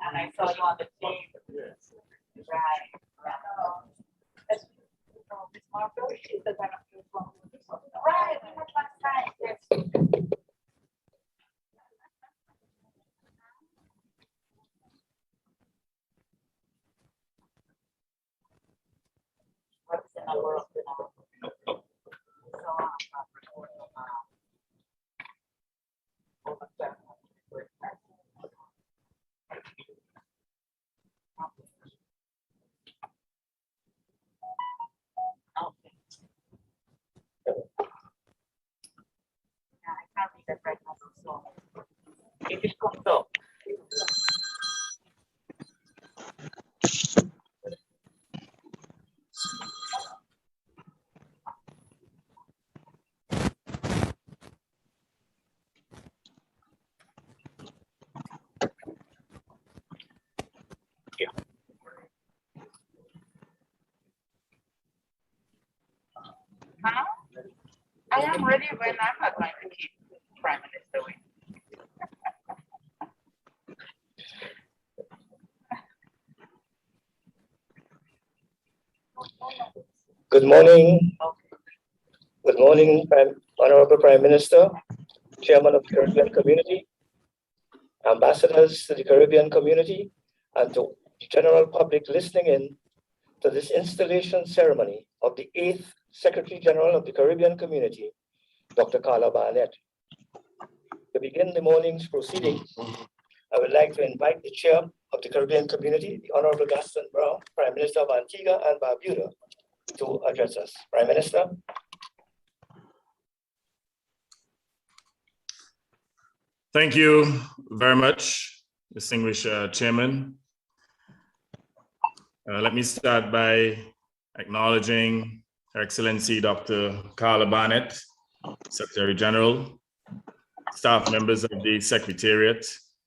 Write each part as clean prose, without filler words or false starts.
And I saw you on the team. Right. Miss Marco, she's the kind of right. We met last time. Yes. What's the number of the now? Right now, so if it comes up. Yeah. Huh? I am ready when I'm not going to keep Prime Minister waiting. Good morning. Good morning, Honorable Prime Minister, Chairman of the Caribbean Community, ambassadors to the Caribbean community, and to the general public listening in to this installation ceremony of the 8th Secretary General of the Caribbean Community, Dr. Carla Barnett. To begin the morning's proceedings, I would like to invite the Chair of the Caribbean Community, the Honorable Gaston Browne, Prime Minister of Antigua and Barbuda, to address us. Prime Minister. Thank you very much, distinguished Chairman. Let me start by acknowledging Her Excellency Dr. Carla Barnett, Secretary General, staff members of the Secretariat,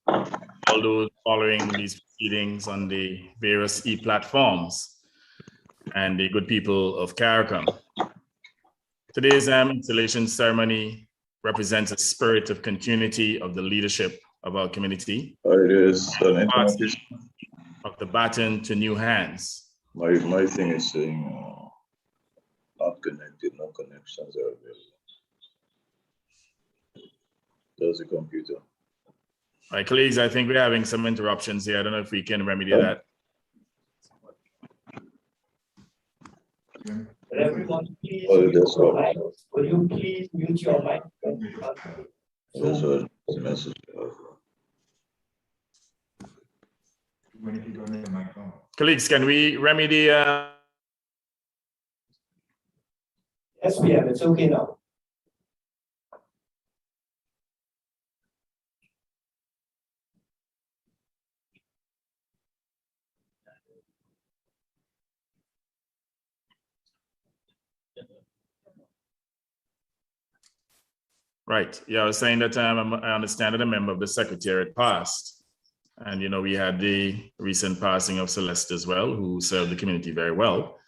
all those following these proceedings on the various e-platforms, and the good people of CARICOM. Today's installation ceremony represents a spirit of continuity of the leadership of our community. It is an passing of the baton to new hands. My thing is saying not connected, no connections are available. There's a computer. All right, colleagues, I think we're having some interruptions here. I don't know if we can remedy that. Will everyone please mute your mic? Will you please mute your mic? That's what the message. Colleagues, can we remedy? Yes, we have. It's okay now. Right. Yeah, I was saying that I understand that a member of the Secretariat passed. And, you know, we had the recent passing of Celeste as well, who served the community very well.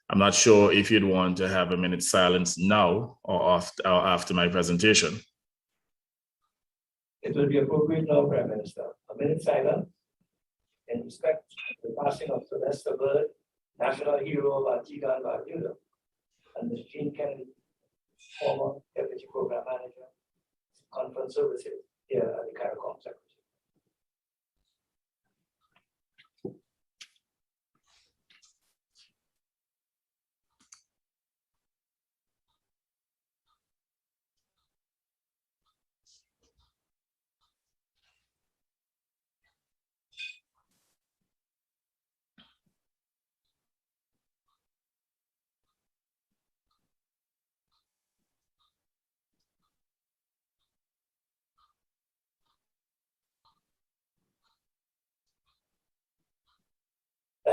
I'm not sure if you'd want to have a minute's silence now or after my presentation. It will be appropriate now, Prime Minister. A minute silence in respect to the passing of Celeste Bird, National Hero of Antigua and Barbuda, and Ms. Jean Kennedy, former Deputy Program Manager, Conference Services here at the CARICOM Secretary.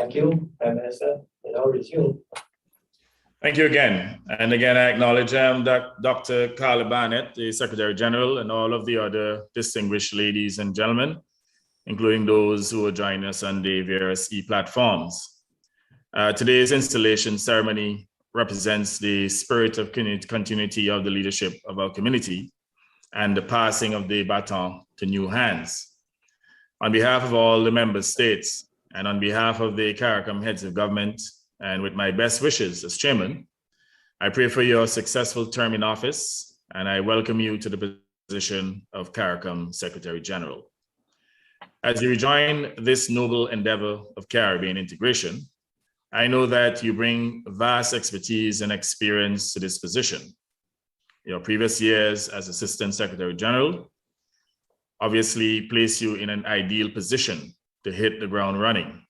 Thank you, Prime Minister. You now resume. Thank you again. And again, I acknowledge Dr. Carla Barnett, the Secretary General, and all of the other distinguished ladies and gentlemen, including those who are joining us on the various e-platforms. Today's installation ceremony represents the spirit of continuity of the leadership of our community and the passing of the baton to new hands. On behalf of all the member states and on behalf of the CARICOM heads of government, and with my best wishes as chairman, I pray for your successful term in office, and I welcome you to the position of CARICOM Secretary General. As you rejoin this noble endeavor of Caribbean integration, I know that you bring vast expertise and experience to this position. Your previous years as Assistant Secretary General obviously place you in an ideal position to hit the ground running.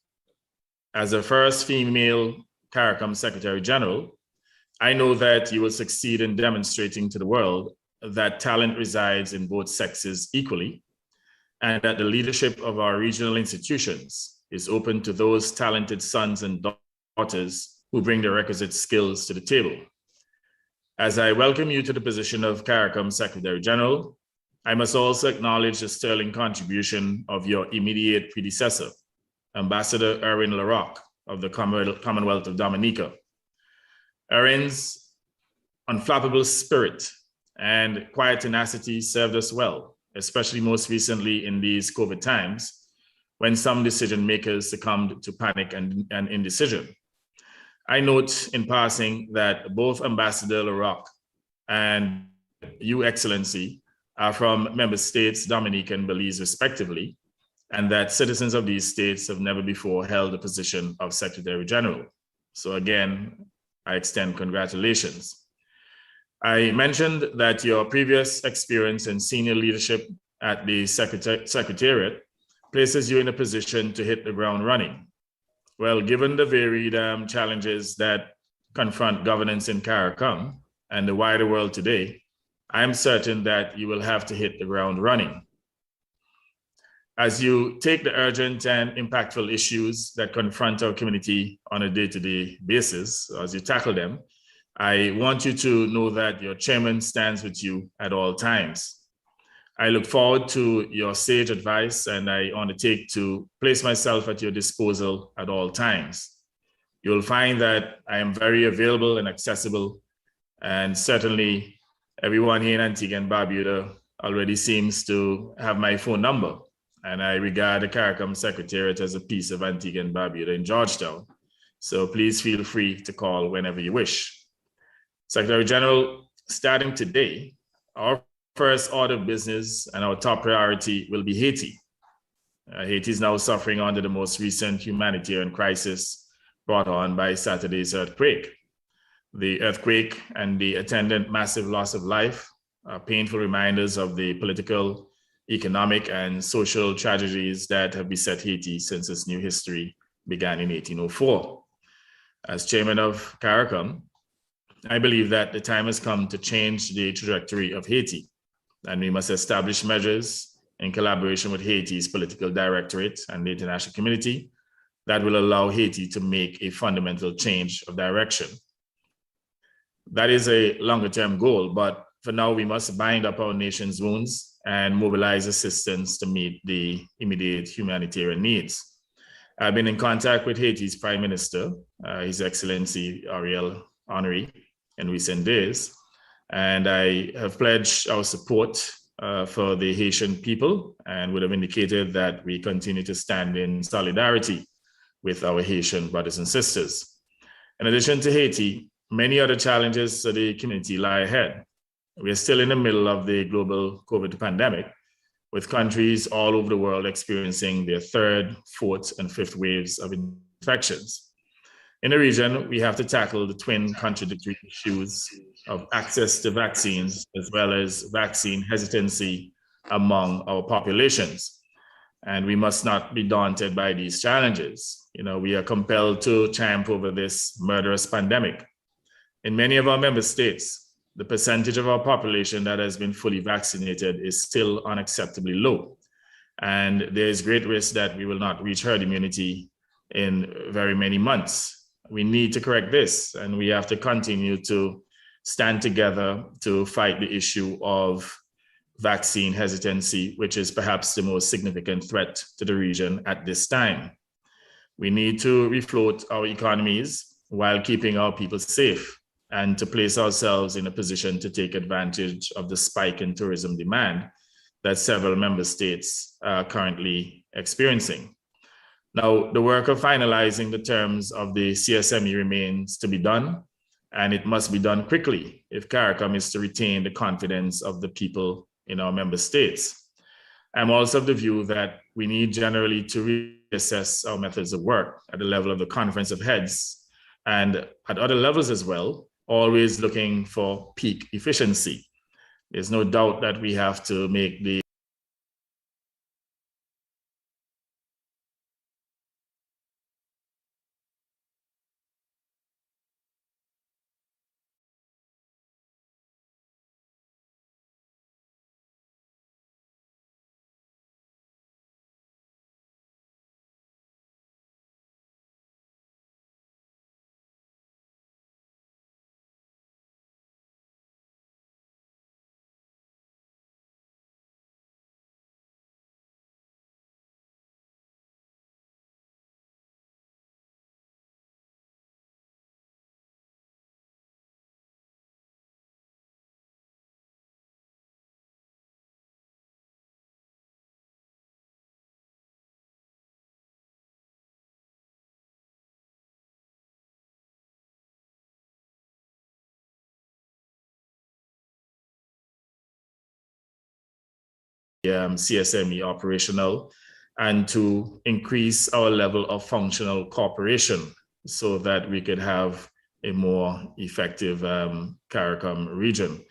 As the first female CARICOM Secretary General, I know that you will succeed in demonstrating to the world that talent resides in both sexes equally, and that the leadership of our regional institutions is open to those talented sons and daughters who bring the requisite skills to the table. As I welcome you to the position of CARICOM Secretary General, I must also acknowledge the sterling contribution of your immediate predecessor, Ambassador Erwin Larocque of the Commonwealth of Dominica. Erwin's unflappable spirit and quiet tenacity served us well, especially most recently in these COVID times, when some decision makers succumbed to panic and indecision. I note in passing that both Ambassador Larocque and you, Excellency, are from member states, Dominica and Belize respectively, and that citizens of these states have never before held the position of Secretary General. So again, I extend congratulations. I mentioned that your previous experience in senior leadership at the Secretariat places you in a position to hit the ground running. Well, given the varied challenges that confront governance in CARICOM and the wider world today, I'm certain that you will have to hit the ground running. As you take the urgent and impactful issues that confront our community on a day-to-day basis, as you tackle them, I want you to know that your chairman stands with you at all times. I look forward to your sage advice, and I undertake to place myself at your disposal at all times. You'll find that I am very available and accessible, and certainly everyone here in Antigua and Barbuda already seems to have my phone number. And I regard the CARICOM Secretariat as a piece of Antigua and Barbuda in Georgetown. So please feel free to call whenever you wish. Secretary General, starting today, our first order of business and our top priority will be Haiti. Haiti is now suffering under the most recent humanitarian crisis brought on by Saturday's earthquake. The earthquake and the attendant massive loss of life are painful reminders of the political, economic, and social tragedies that have beset Haiti since its new history began in 1804. As chairman of CARICOM, I believe that the time has come to change the trajectory of Haiti, and we must establish measures in collaboration with Haiti's political directorate and the international community that will allow Haiti to make a fundamental change of direction. That is a longer-term goal, but for now, we must bind up our nation's wounds and mobilize assistance to meet the immediate humanitarian needs. I've been in contact with Haiti's Prime Minister, His Excellency Ariel Henry, in recent days, and I have pledged our support for the Haitian people and would have indicated that we continue to stand in solidarity with our Haitian brothers and sisters. In addition to Haiti, many other challenges to the community lie ahead. We are still in the middle of the global COVID pandemic, with countries all over the world experiencing their third, fourth, and fifth waves of infections. In the region, we have to tackle the twin contradictory issues of access to vaccines, as well as vaccine hesitancy among our populations. And we must not be daunted by these challenges. We are compelled to triumph over this murderous pandemic. In many of our member states, the percentage of our population that has been fully vaccinated is still unacceptably low. And there is great risk that we will not reach herd immunity in very many months. We need to correct this, and we have to continue to stand together to fight the issue of vaccine hesitancy, which is perhaps the most significant threat to the region at this time. We need to refloat our economies while keeping our people safe and to place ourselves in a position to take advantage of the spike in tourism demand that several member states are currently experiencing. Now, the work of finalizing the terms of the CSME remains to be done, and it must be done quickly if CARICOM is to retain the confidence of the people in our member states. I'm also of the view that we need generally to reassess our methods of work at the level of the Conference of Heads and at other levels as well, always looking for peak efficiency. There's no doubt that we have to make the CSME operational and to increase our level of functional cooperation so that we could have a more effective CARICOM region.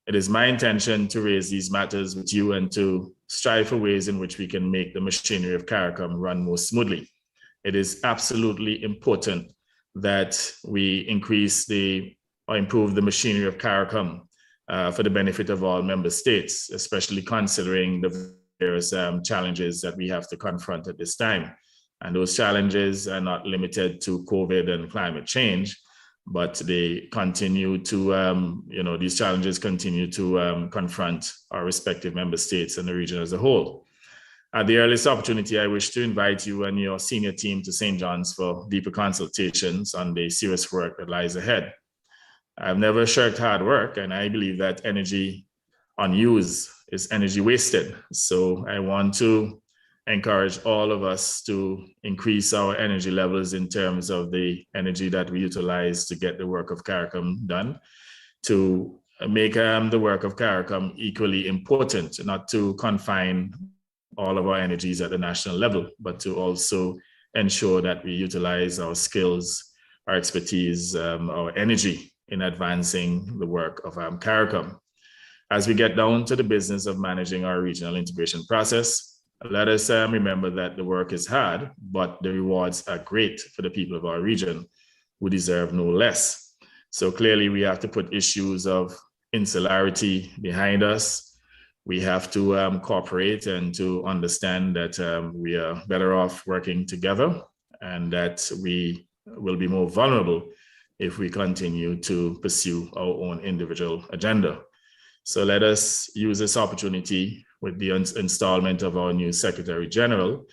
It is my intention to raise these matters with you and to strive for ways in which we can make the machinery of CARICOM run more smoothly. It is absolutely important that we increase or improve the machinery of CARICOM for the benefit of all member states, especially considering the various challenges that we have to confront at this time. And those challenges are not limited to COVID and climate change, but they continue to, these challenges continue to confront our respective member states and the region as a whole. At the earliest opportunity, I wish to invite you and your senior team to St. John's for deeper consultations on the serious work that lies ahead. I've never shirked hard work, and I believe that energy unused is energy wasted. So I want to encourage all of us to increase our energy levels in terms of the energy that we utilize to get the work of CARICOM done, to make the work of CARICOM equally important, not to confine all of our energies at the national level, but to also ensure that we utilize our skills, our expertise, our energy in advancing the work of CARICOM. As we get down to the business of managing our regional integration process, let us remember that the work is hard, but the rewards are great for the people of our region who deserve no less. So clearly we have to put issues of insularity behind us. We have to cooperate and to understand that we are better off working together and that we will be more vulnerable if we continue to pursue our own individual agenda. So let us use this opportunity with the installment of our new Secretary General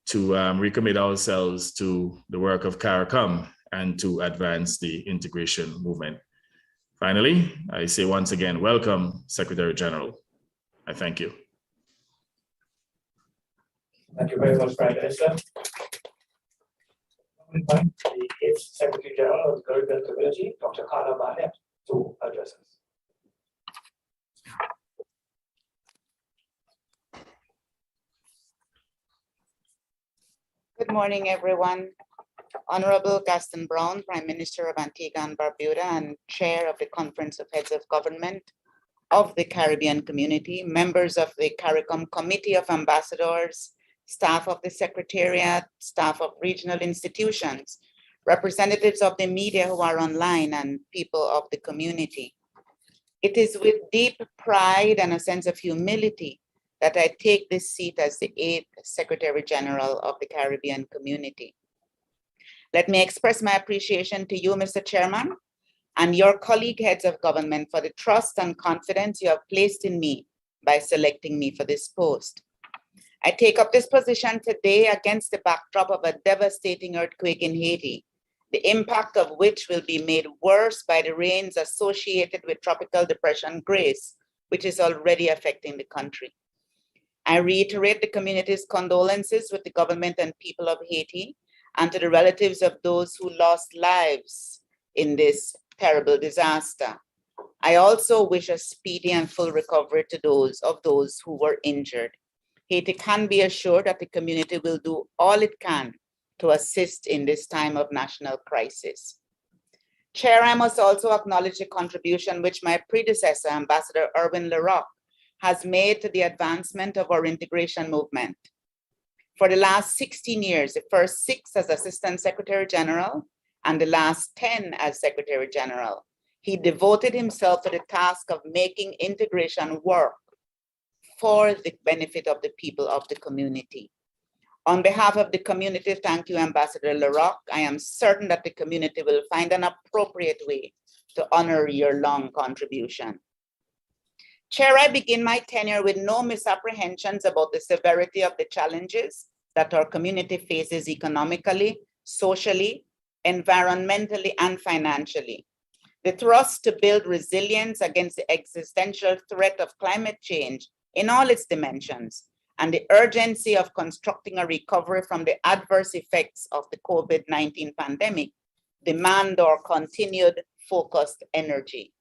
to recommit ourselves to the work of CARICOM and to advance the integration movement. Finally, I say once again, welcome, Secretary General. I thank you. Thank you very much, Prime Minister. The 8th Secretary General of the Caribbean Community, Dr. Carla Barnett, to address us. Good morning, everyone. Honorable Gaston Browne, Prime Minister of Antigua and Barbuda and Chair of the Conference of Heads of Government of the Caribbean Community, members of the CARICOM Committee of Ambassadors, staff of the Secretariat, staff of regional institutions, representatives of the media who are online, and people of the community. It is with deep pride and a sense of humility that I take this seat as the 8th Secretary General of the Caribbean Community. Let me express my appreciation to you, Mr. Chairman, and your colleague heads of government for the trust and confidence you have placed in me by selecting me for this post. I take up this position today against the backdrop of a devastating earthquake in Haiti, the impact of which will be made worse by the rains associated with Tropical Depression Grace, which is already affecting the country. I reiterate the community's condolences with the government and people of Haiti and to the relatives of those who lost lives in this terrible disaster. I also wish a speedy and full recovery to those who were injured. Haiti can be assured that the community will do all it can to assist in this time of national crisis. Chair, I must also acknowledge the contribution which my predecessor, Ambassador Erwin Leroc, has made to the advancement of our integration movement. For the last 16 years, the first 6 as Assistant Secretary General and the last 10 as Secretary General, he devoted himself to the task of making integration work for the benefit of the people of the community. On behalf of the community, thank you, Ambassador Leroc. I am certain that the community will find an appropriate way to honor your long contribution. Chair, I begin my tenure with no misapprehensions about the severity of the challenges that our community faces economically, socially, environmentally, and financially. The thrust to build resilience against the existential threat of climate change in all its dimensions, and the urgency of constructing a recovery from the adverse effects of the COVID-19 pandemic demand our continued focused energy.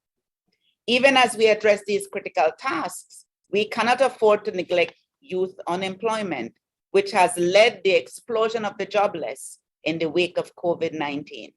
Even as we address these critical tasks, we cannot afford to neglect youth unemployment, which has led the explosion of the jobless in the wake of COVID-19.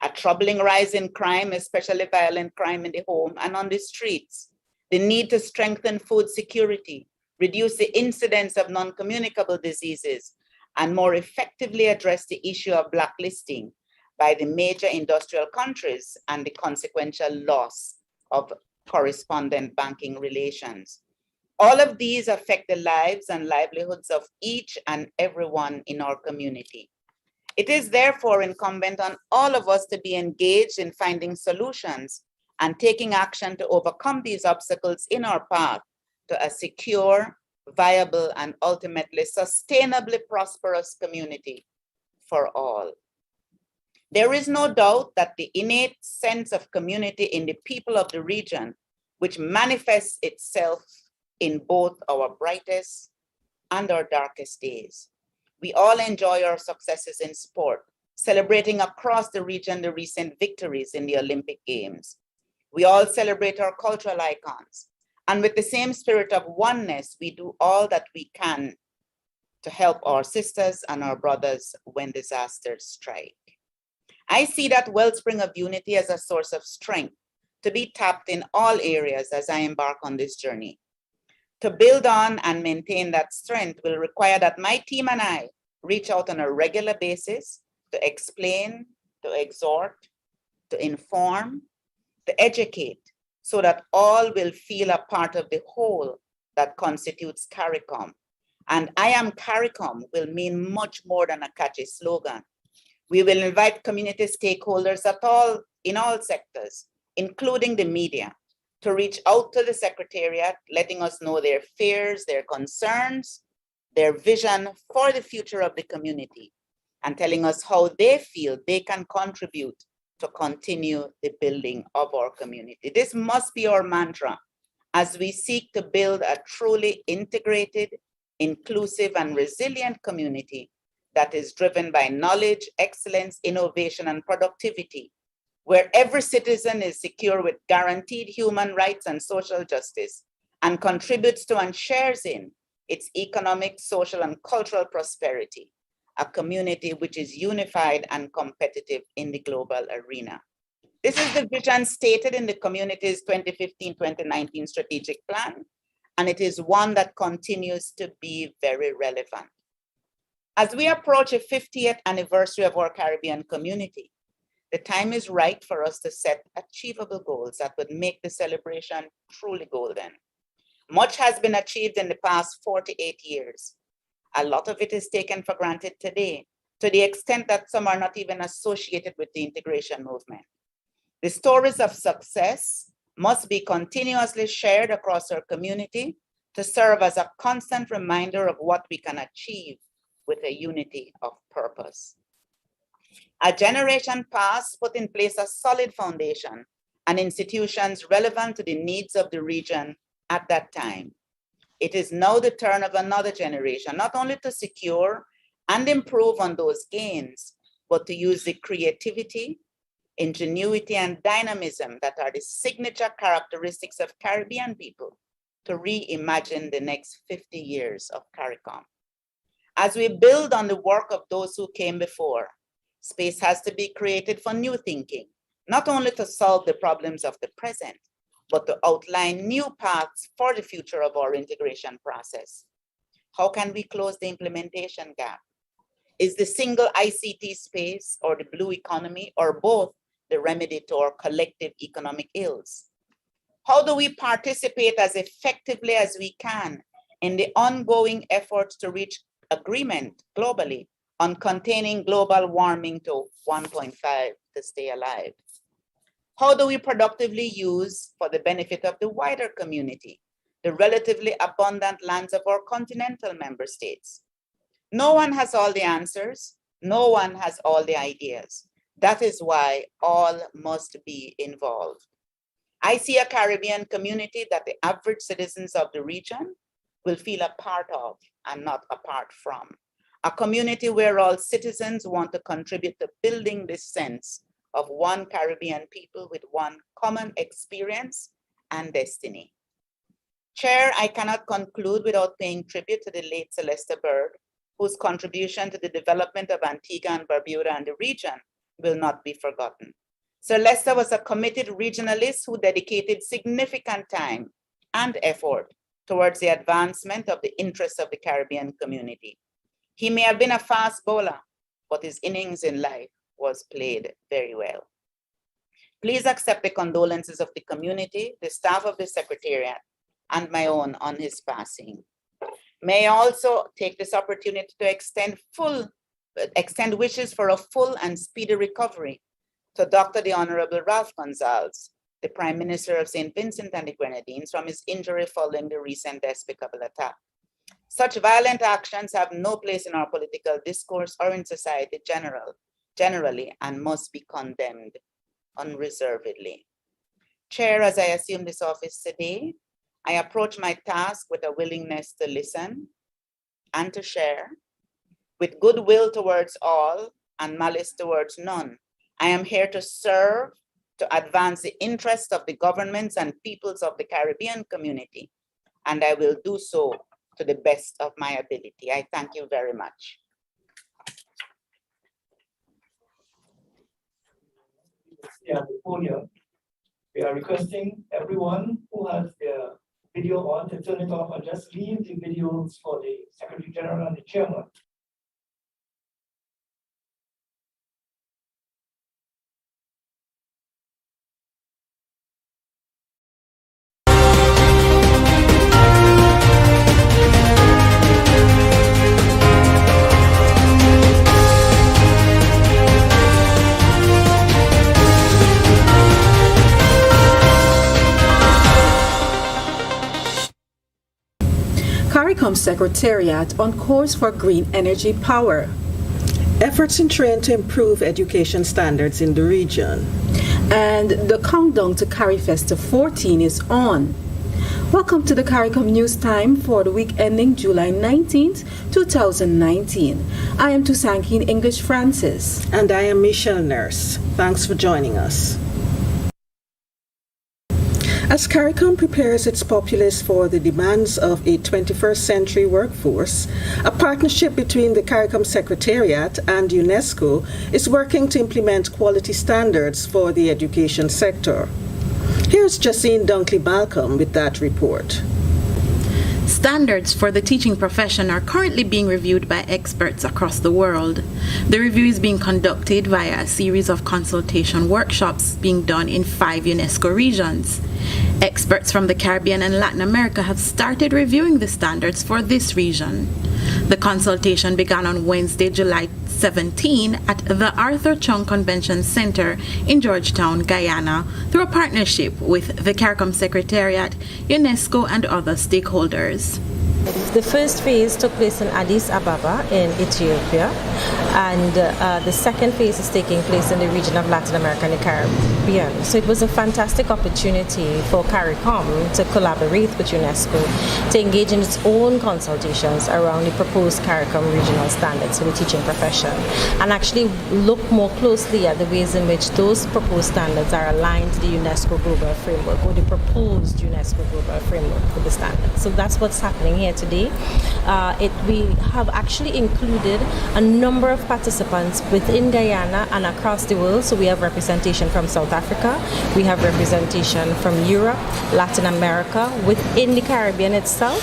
A troubling rise in crime, especially violent crime in the home and on the streets, the need to strengthen food security, reduce the incidence of non-communicable diseases, and more effectively address the issue of blacklisting by the major industrial countries and the consequential loss of correspondent banking relations. All of these affect the lives and livelihoods of each and everyone in our community. It is therefore incumbent on all of us to be engaged in finding solutions and taking action to overcome these obstacles in our path to a secure, viable, and ultimately sustainably prosperous community for all. There is no doubt that the innate sense of community in the people of the region, which manifests itself in both our brightest and our darkest days. We all enjoy our successes in sport, celebrating across the region the recent victories in the Olympic Games. We all celebrate our cultural icons, and with the same spirit of oneness, we do all that we can to help our sisters and our brothers when disasters strike. I see that wellspring of unity as a source of strength to be tapped in all areas as I embark on this journey. To build on and maintain that strength will require that my team and I reach out on a regular basis to explain, to exhort, to inform, to educate, so that all will feel a part of the whole that constitutes CARICOM. And I am CARICOM will mean much more than a catchy slogan. We will invite community stakeholders in all sectors, including the media, to reach out to the Secretariat, letting us know their fears, their concerns, their vision for the future of the community, and telling us how they feel they can contribute to continue the building of our community. This must be our mantra as we seek to build a truly integrated, inclusive, and resilient community that is driven by knowledge, excellence, innovation, and productivity, where every citizen is secure with guaranteed human rights and social justice, and contributes to and shares in its economic, social, and cultural prosperity, a community which is unified and competitive in the global arena. This is the vision stated in the community's 2015-2019 strategic plan, and it is one that continues to be very relevant. As we approach a 50th anniversary of our Caribbean community, the time is right for us to set achievable goals that would make the celebration truly golden. Much has been achieved in the past 48 years. A lot of it is taken for granted today, to the extent that some are not even associated with the integration movement. The stories of success must be continuously shared across our community to serve as a constant reminder of what we can achieve with a unity of purpose. A generation past put in place a solid foundation and institutions relevant to the needs of the region at that time. It is now the turn of another generation, not only to secure and improve on those gains, but to use the creativity, ingenuity, and dynamism that are the signature characteristics of Caribbean people to reimagine the next 50 years of CARICOM. As we build on the work of those who came before, space has to be created for new thinking, not only to solve the problems of the present, but to outline new paths for the future of our integration process. How can we close the implementation gap? Is the single ICT space or the blue economy or both the remedy to our collective economic ills? How do we participate as effectively as we can in the ongoing efforts to reach agreement globally on containing global warming to 1.5 to stay alive? How do we productively use, for the benefit of the wider community, the relatively abundant lands of our continental member states? No one has all the answers. No one has all the ideas. That is why all must be involved. I see a Caribbean community that the average citizens of the region will feel a part of and not apart from. A community where all citizens want to contribute to building this sense of one Caribbean people with one common experience and destiny. Chair, I cannot conclude without paying tribute to the late Celeste Bird, whose contribution to the development of Antigua and Barbuda and the region will not be forgotten. Celeste was a committed regionalist who dedicated significant time and effort towards the advancement of the interests of the Caribbean community. He may have been a fast bowler, but his innings in life was played very well. Please accept the condolences of the community, the staff of the Secretariat, and my own on his passing. May I also take this opportunity to extend wishes for a full and speedy recovery to Dr. the Honorable Ralph Gonsalves, the Prime Minister of St. Vincent and the Grenadines, from his injury following the recent despicable attack. Such violent actions have no place in our political discourse or in society generally, and must be condemned unreservedly. Chair, as I assume this office today, I approach my task with a willingness to listen and to share, with goodwill towards all and malice towards none. I am here to serve, to advance the interests of the governments and peoples of the Caribbean community, and I will do so to the best of my ability. I thank you very much. Yeah, the podium. We are requesting everyone who has their video on to turn it off and just leave the videos for the Secretary General and the Chairman. CARICOM Secretariat on course for green energy power. Efforts in train to improve education standards in the region. And the countdown to CARIFESTA 14 is on. Welcome to the CARICOM News Time for the week ending July 19th, 2019. I am Tusankin English Francis. And I am Michelle Nurse. Thanks for joining us. As CARICOM prepares its populace for the demands of a 21st century workforce, a partnership between the CARICOM Secretariat and UNESCO is working to implement quality standards for the education sector. Here's Jacine Dunkley-Balcom with that report. Standards for the teaching profession are currently being reviewed by experts across the world. The review is being conducted via a series of consultation workshops being done in 5 UNESCO regions. Experts from the Caribbean and Latin America have started reviewing the standards for this region. The consultation began on Wednesday, July 17 at the Arthur Chung Convention Center in Georgetown, Guyana, through a partnership with the CARICOM Secretariat, UNESCO, and other stakeholders. The first phase took place in Addis Ababa in Ethiopia, and the second phase is taking place in the region of Latin America and the Caribbean. So it was a fantastic opportunity for CARICOM to collaborate with UNESCO to engage in its own consultations around the proposed CARICOM regional standards for the teaching profession, and actually look more closely at the ways in which those proposed standards are aligned to the UNESCO Global Framework, or the proposed UNESCO Global Framework for the standards. So that's what's happening here today. We have actually included a number of participants within Guyana and across the world. So we have representation from South Africa, we have representation from Europe, Latin America, within the Caribbean itself,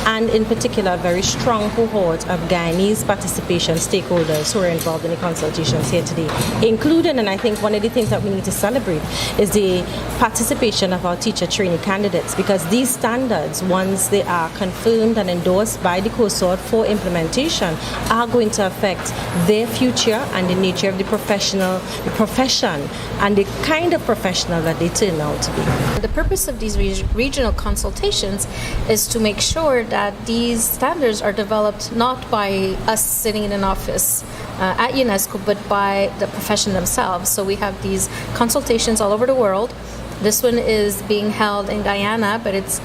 and in particular a very strong cohort of Guyanese participation stakeholders who are involved in the consultations here today, including, and I think one of the things that we need to celebrate is the participation of our teacher trainee candidates, because these standards, once they are confirmed and endorsed by the COSORT for implementation, are going to affect their future and the nature of the profession and the kind of professional that they turn out to be. The purpose of these regional consultations is to make sure that these standards are developed not by us sitting in an office at UNESCO, but by the profession themselves. So we have these consultations all over the world. This one is being held in Guyana, but it's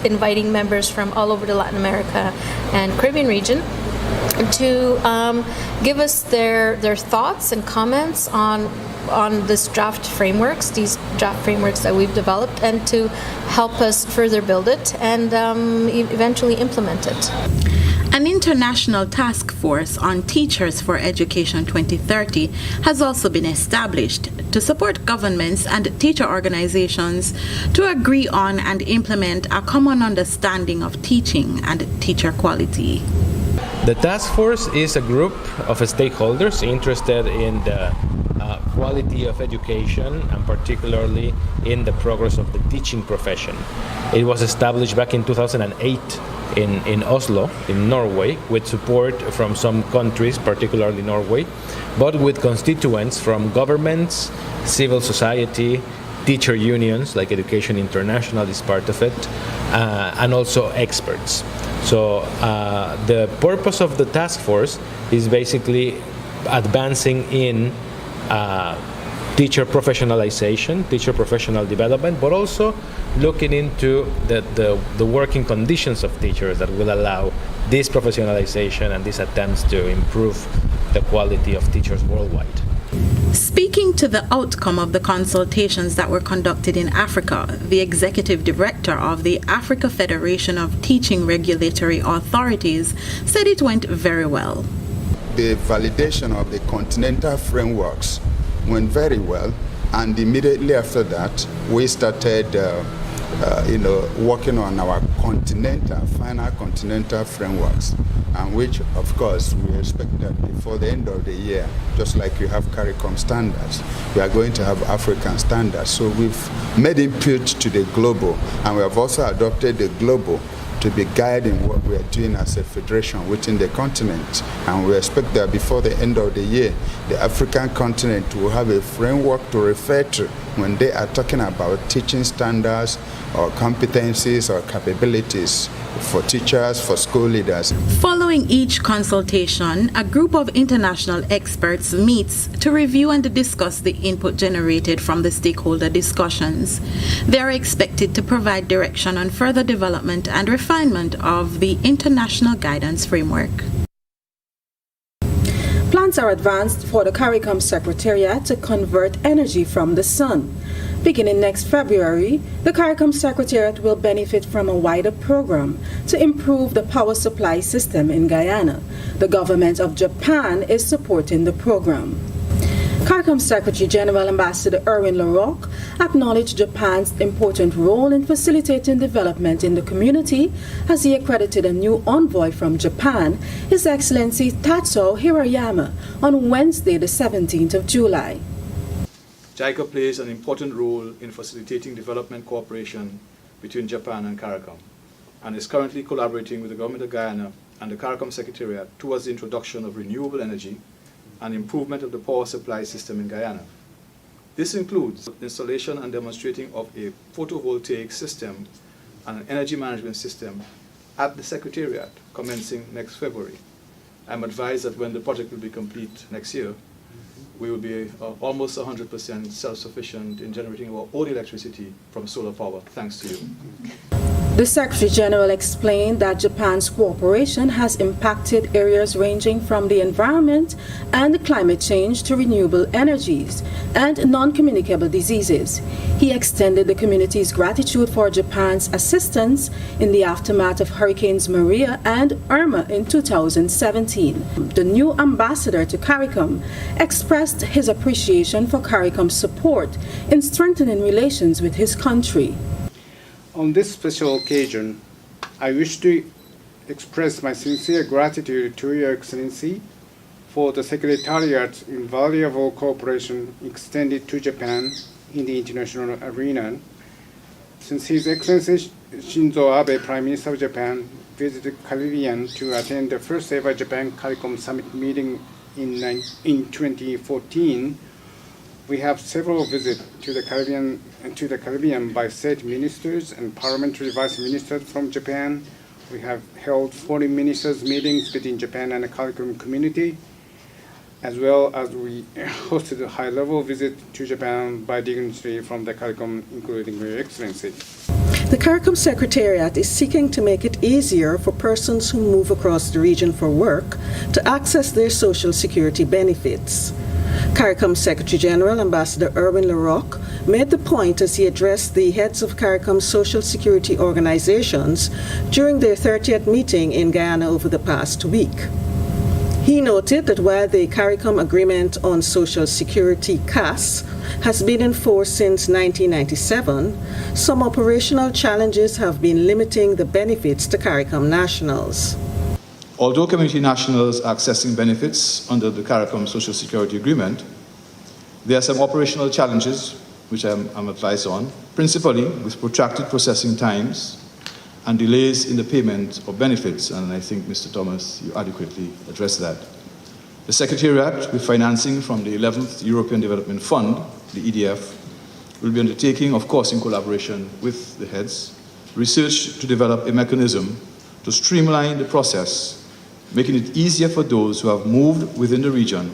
inviting members from all over the Latin America and Caribbean region to give us their thoughts and comments on these draft frameworks that we've developed, and to help us further build it and eventually implement it. An international task force on Teachers for Education 2030 has also been established to support governments and teacher organizations to agree on and implement a common understanding of teaching and teacher quality. The task force is a group of stakeholders interested in the quality of education, and particularly in the progress of the teaching profession. It was established back in 2008 in Oslo, in Norway, with support from some countries, particularly Norway, but with constituents from governments, civil society, teacher unions, like Education International is part of it, and also experts. So the purpose of the task force is basically advancing in teacher professionalization, teacher professional development, but also looking into the working conditions of teachers that will allow this professionalization and these attempts to improve the quality of teachers worldwide. Speaking to the outcome of the consultations that were conducted in Africa, the executive director of the Africa Federation of Teaching Regulatory Authorities said it went very well. The validation of the continental frameworks went very well, and immediately after that, we started working on our final continental frameworks, and which, of course, we expect that before the end of the year, just like we have CARICOM standards, we are going to have African standards. So we've made input to the global, and we have also adopted the global to be guiding what we are doing as a federation within the continent. And we expect that before the end of the year, the African continent will have a framework to refer to when they are talking about teaching standards or competencies or capabilities for teachers, for school leaders. Following each consultation, a group of international experts meets to review and discuss the input generated from the stakeholder discussions. They are expected to provide direction on further development and refinement of the international guidance framework. Plans are advanced for the CARICOM Secretariat to convert energy from the sun. Beginning next February, the CARICOM Secretariat will benefit from a wider program to improve the power supply system in Guyana. The government of Japan is supporting the program. CARICOM Secretary General Ambassador Erwin LaRocque acknowledged Japan's important role in facilitating development in the community as he accredited a new envoy from Japan, His Excellency Tatsuo Hirayama, on Wednesday, the 17th of July. JICA plays an important role in facilitating development cooperation between Japan and CARICOM, and is currently collaborating with the Government of Guyana and the CARICOM Secretariat towards the introduction of renewable energy and improvement of the power supply system in Guyana. This includes installation and demonstrating of a photovoltaic system and an energy management system at the Secretariat commencing next February. I'm advised that when the project will be complete next year, we will be almost 100% self-sufficient in generating our own electricity from solar power, thanks to you. The Secretary General explained that Japan's cooperation has impacted areas ranging from the environment and climate change to renewable energies and non-communicable diseases. He extended the community's gratitude for Japan's assistance in the aftermath of Hurricanes Maria and Irma in 2017. The new ambassador to CARICOM expressed his appreciation for CARICOM's support in strengthening relations with his country. On this special occasion, I wish to express my sincere gratitude to Your Excellency for the Secretariat's invaluable cooperation extended to Japan in the international arena. Since His Excellency Shinzo Abe, Prime Minister of Japan, visited Caribbean to attend the first ever Japan CARICOM Summit meeting in 2014, we have several visits to the Caribbean by state ministers and parliamentary vice ministers from Japan. We have held foreign ministers meetings between Japan and the CARICOM community, as well as we hosted a high-level visit to Japan by dignitaries from the CARICOM, including Your Excellency. The CARICOM Secretariat is seeking to make it easier for persons who move across the region for work to access their social security benefits. CARICOM Secretary General Ambassador Erwin LaRocque made the point as he addressed the heads of CARICOM social security organizations during their 30th meeting in Guyana over the past week. He noted that while the CARICOM Agreement on Social Security (CAS) has been in force since 1997, some operational challenges have been limiting the benefits to CARICOM nationals. Although community nationals are accessing benefits under the CARICOM Social Security Agreement, there are some operational challenges which I'm advised on, principally with protracted processing times and delays in the payment of benefits, and I think, Mr. Thomas, you adequately addressed that. The Secretariat, with financing from the 11th European Development Fund, the EDF, will be undertaking, of course in collaboration with the heads, research to develop a mechanism to streamline the process, making it easier for those who have moved within the region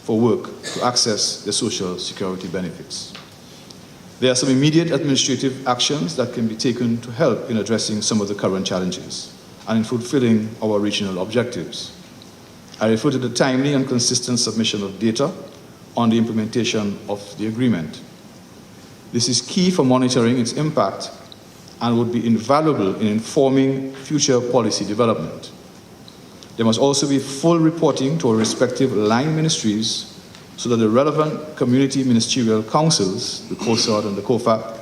for work to access the social security benefits. There are some immediate administrative actions that can be taken to help in addressing some of the current challenges and in fulfilling our regional objectives. I refer to the timely and consistent submission of data on the implementation of the agreement. This is key for monitoring its impact and would be invaluable in informing future policy development. There must also be full reporting to our respective line ministries so that the relevant community ministerial councils, the COSAD and the COFAC,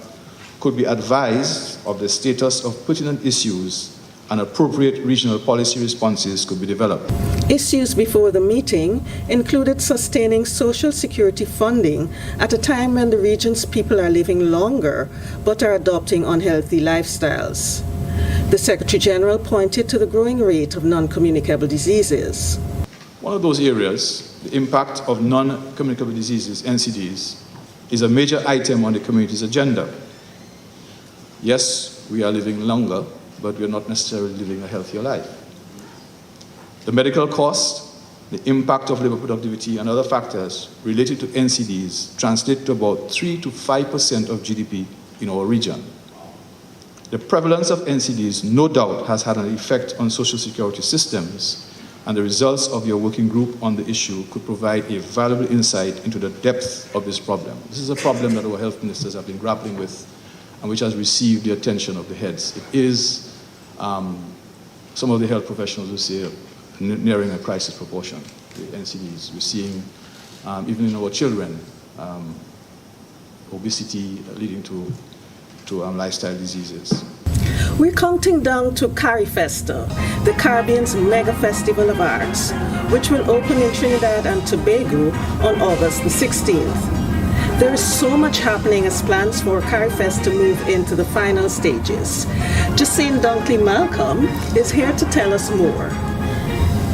could be advised of the status of pertinent issues and appropriate regional policy responses could be developed. Issues before the meeting included sustaining social security funding at a time when the region's people are living longer but are adopting unhealthy lifestyles. The Secretary General pointed to the growing rate of non-communicable diseases. One of those areas, the impact of non-communicable diseases, NCDs, is a major item on the community's agenda. Yes, we are living longer, but we are not necessarily living a healthier life. The medical cost, the impact of labor productivity, and other factors related to NCDs translate to about 3 to 5% of GDP in our region. The prevalence of NCDs no doubt has had an effect on social security systems, and the results of your working group on the issue could provide a valuable insight into the depth of this problem. This is a problem that our health ministers have been grappling with and which has received the attention of the heads. It is, some of the health professionals will say, nearing a crisis proportion, the NCDs. We're seeing, even in our children, obesity leading to lifestyle diseases. We're counting down to CARIFESTA, the Caribbean's mega festival of arts, which will open in Trinidad and Tobago on August the 16th. There is so much happening as plans for CARIFest to move into the final stages. Justine Dunkley Malcolm is here to tell us more.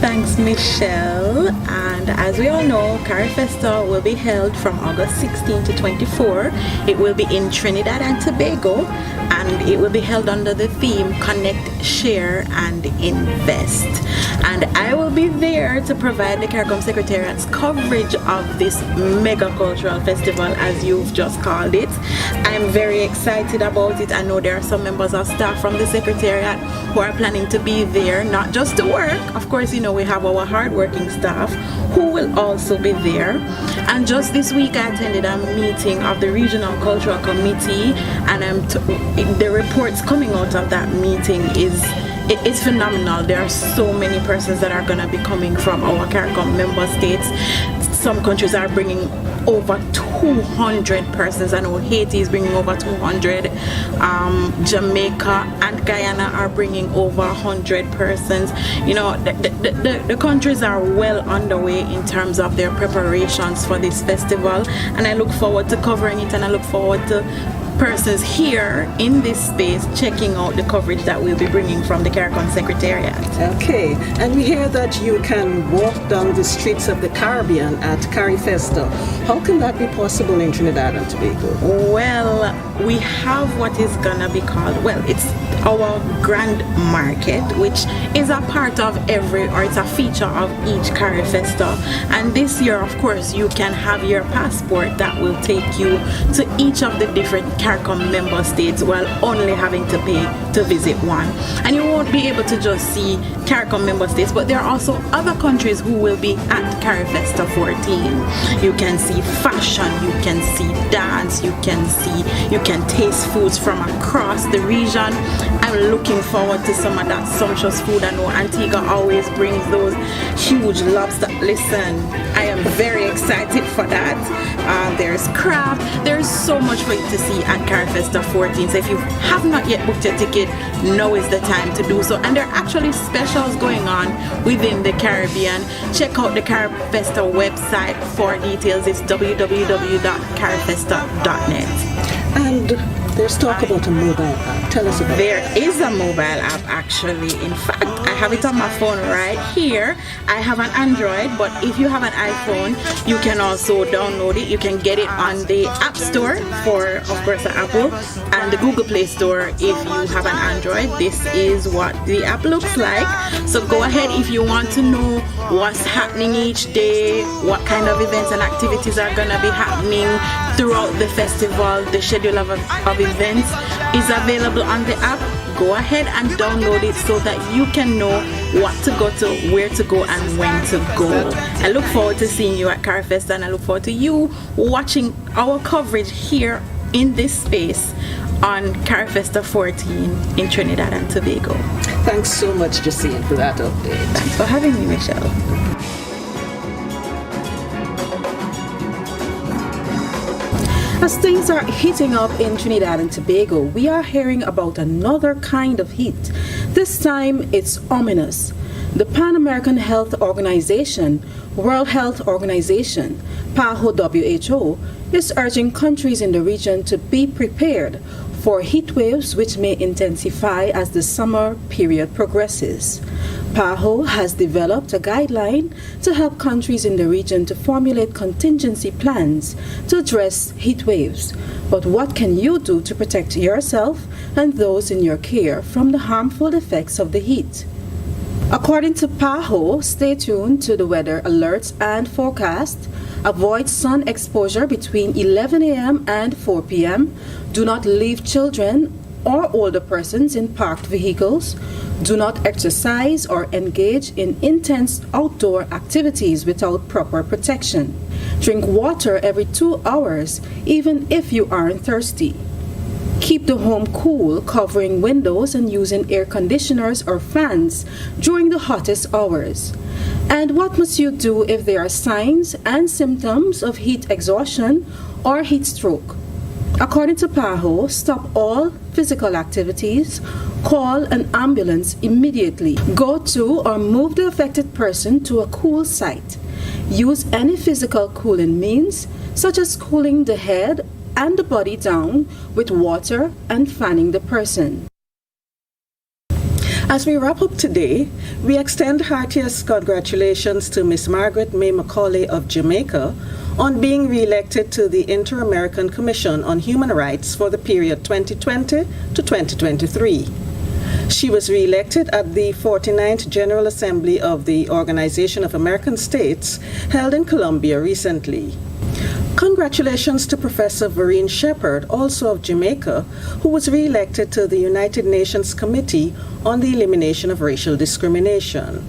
Thanks, Michelle. And as we all know, CARIFest will be held from August 16 to 24. It will be in Trinidad and Tobago, and it will be held under the theme Connect, Share, and Invest. And I will be there to provide the CARICOM Secretariat's coverage of this mega cultural festival, as you've just called it. I'm very excited about it. I know there are some members of staff from the Secretariat who are planning to be there, not just to work. Of course, you know, we have our hardworking staff who will also be there. And just this week, I attended a meeting of the Regional Cultural Committee, and the reports coming out of that meeting it's phenomenal. There are so many persons that are going to be coming from our CARICOM member states. Some countries are bringing over 200 persons. I know Haiti is bringing over 200. Jamaica and Guyana are bringing over 100 persons. You know, the countries are well underway in terms of their preparations for this festival, and I look forward to covering it, and I look forward to persons here in this space checking out the coverage that we'll be bringing from the CARICOM Secretariat. Okay, and we hear that you can walk down the streets of the Caribbean at CARIFest. How can that be possible in Trinidad and Tobago? Well, we have what is gonna be called, it's our Grand Market, which is a part of it's a feature of each CARIFest. And this year, of course, you can have your passport that will take you to each of the different CARICOM member states while only having to pay to visit one. And you won't be able to just see CARICOM member states, but there are also other countries who will be at CARIFest 14. You can see fashion, you can see dance, you can taste foods from across the region. I'm looking forward to some of that sumptuous food. I know Antigua always brings those huge lobster. Listen, I am very excited for that. There's crab. There's so much for you to see at CARIFest 14. So if you have not yet booked your ticket, now is the time to do so. And there are actually specials going on within the Caribbean. Check out the CARIFest website for details. It's www.carifesta.net. And there's talk about a mobile app. Tell us about There is a mobile app, actually. In fact, I have it on my phone right here. I have an Android, but if you have an iPhone, you can also download it. You can get it on the App Store for, of course, the Apple, and the Google Play Store if you have an Android. This is what the app looks like. So go ahead if you want to know what's happening each day, what kind of events and activities are going to be happening throughout the festival. The schedule of events is available on the app. Go ahead and download it so that you can know what to go to, where to go, and when to go. I look forward to seeing you at CARIFest, and I look forward to you watching our coverage here in this space on CARIFest 14 in Trinidad and Tobago. Thanks so much, Justine, for that update. Thanks for having me, Michelle. As things are heating up in Trinidad and Tobago, we are hearing about another kind of heat. This time, it's ominous. The Pan American Health Organization, World Health Organization, PAHO WHO, is urging countries in the region to be prepared for heat waves which may intensify as the summer period progresses. PAHO has developed a guideline to help countries in the region to formulate contingency plans to address heat waves. But what can you do to protect yourself and those in your care from the harmful effects of the heat? According to PAHO, stay tuned to the weather alerts and forecast. Avoid sun exposure between 11 a.m. and 4 p.m. Do not leave children or older persons in parked vehicles. Do not exercise or engage in intense outdoor activities without proper protection. Drink water every 2 hours, even if you aren't thirsty. Keep the home cool, covering windows and using air conditioners or fans during the hottest hours. And what must you do if there are signs and symptoms of heat exhaustion or heat stroke? According to PAHO, stop all physical activities, call an ambulance immediately, go to or move the affected person to a cool site. Use any physical cooling means, such as cooling the head and the body down with water and fanning the person. As we wrap up today, we extend heartiest congratulations to Miss Margaret May Macaulay of Jamaica on being re-elected to the Inter-American Commission on Human Rights for the period 2020 to 2023. She was re-elected at the 49th General Assembly of the Organization of American States held in Colombia recently. Congratulations to Professor Vereen Shepherd, also of Jamaica, who was re-elected to the United Nations Committee on the Elimination of Racial Discrimination.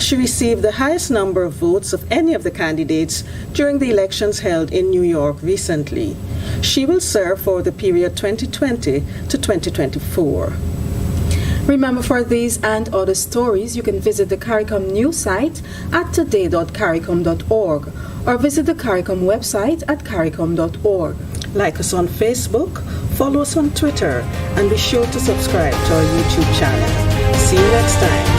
She received the highest number of votes of any of the candidates during the elections held in New York recently. She will serve for the period 2020 to 2024. Remember, for these and other stories, you can visit the CARICOM news site at today.caricom.org or visit the CARICOM website at caricom.org. Like us on Facebook, follow us on Twitter, and be sure to subscribe to our YouTube channel. See you next time.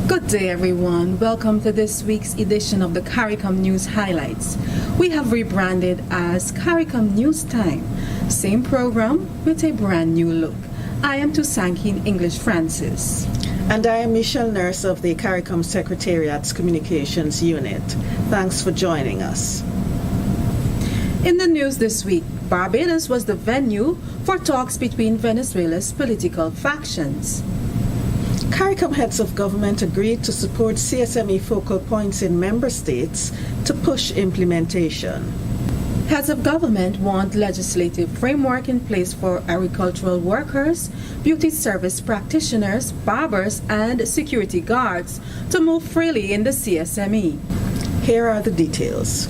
Good day, everyone. Welcome to this week's edition of the CARICOM News Highlights. We have rebranded as CARICOM News Time. Same program with a brand new look. I am Tusankin English Francis. And I am Michelle Nurse of the CARICOM Secretariat's Communications Unit. Thanks for joining us. In the news this week, Barbados was the venue for talks between Venezuela's political factions. CARICOM heads of government agreed to support CSME focal points in member states to push implementation. Heads of government want legislative framework in place for agricultural workers, beauty service practitioners, barbers, and security guards to move freely in the CSME. Here are the details.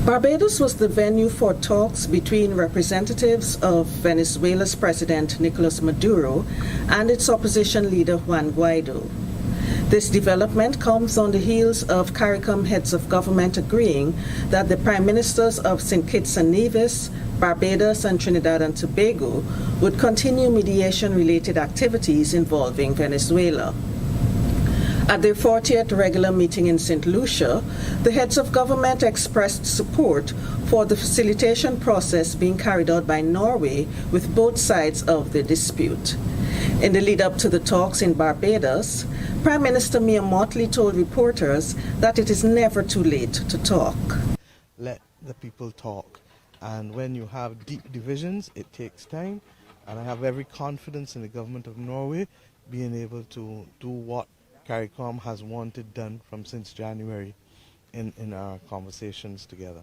Barbados was the venue for talks between representatives of Venezuela's President Nicolas Maduro and its opposition leader Juan Guaido. This development comes on the heels of CARICOM heads of government agreeing that the prime ministers of St. Kitts and Nevis, Barbados, and Trinidad and Tobago would continue mediation-related activities involving Venezuela. At their 40th regular meeting in St. Lucia, the heads of government expressed support for the facilitation process being carried out by Norway with both sides of the dispute. In the lead-up to the talks in Barbados, Prime Minister Mia Mottley told reporters that it is never too late to talk. Let the people talk. And when you have deep divisions, it takes time. And I have every confidence in the government of Norway being able to do what CARICOM has wanted done from since January in our conversations together.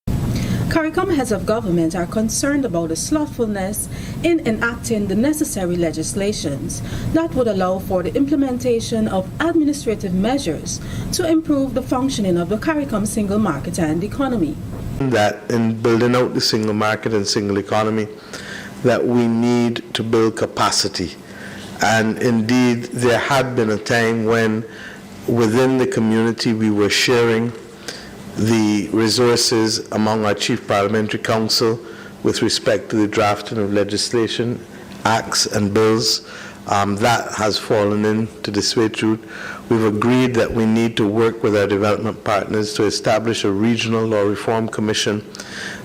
CARICOM heads of government are concerned about the slothfulness in enacting the necessary legislations that would allow for the implementation of administrative measures to improve the functioning of the CARICOM single market and economy. That in building out the single market and single economy, that we need to build capacity. And indeed, there had been a time when within the community we were sharing the resources among our Chief Parliamentary Council with respect to the drafting of legislation, acts and bills. That has fallen into the switch route. We've agreed that we need to work with our development partners to establish a regional law reform commission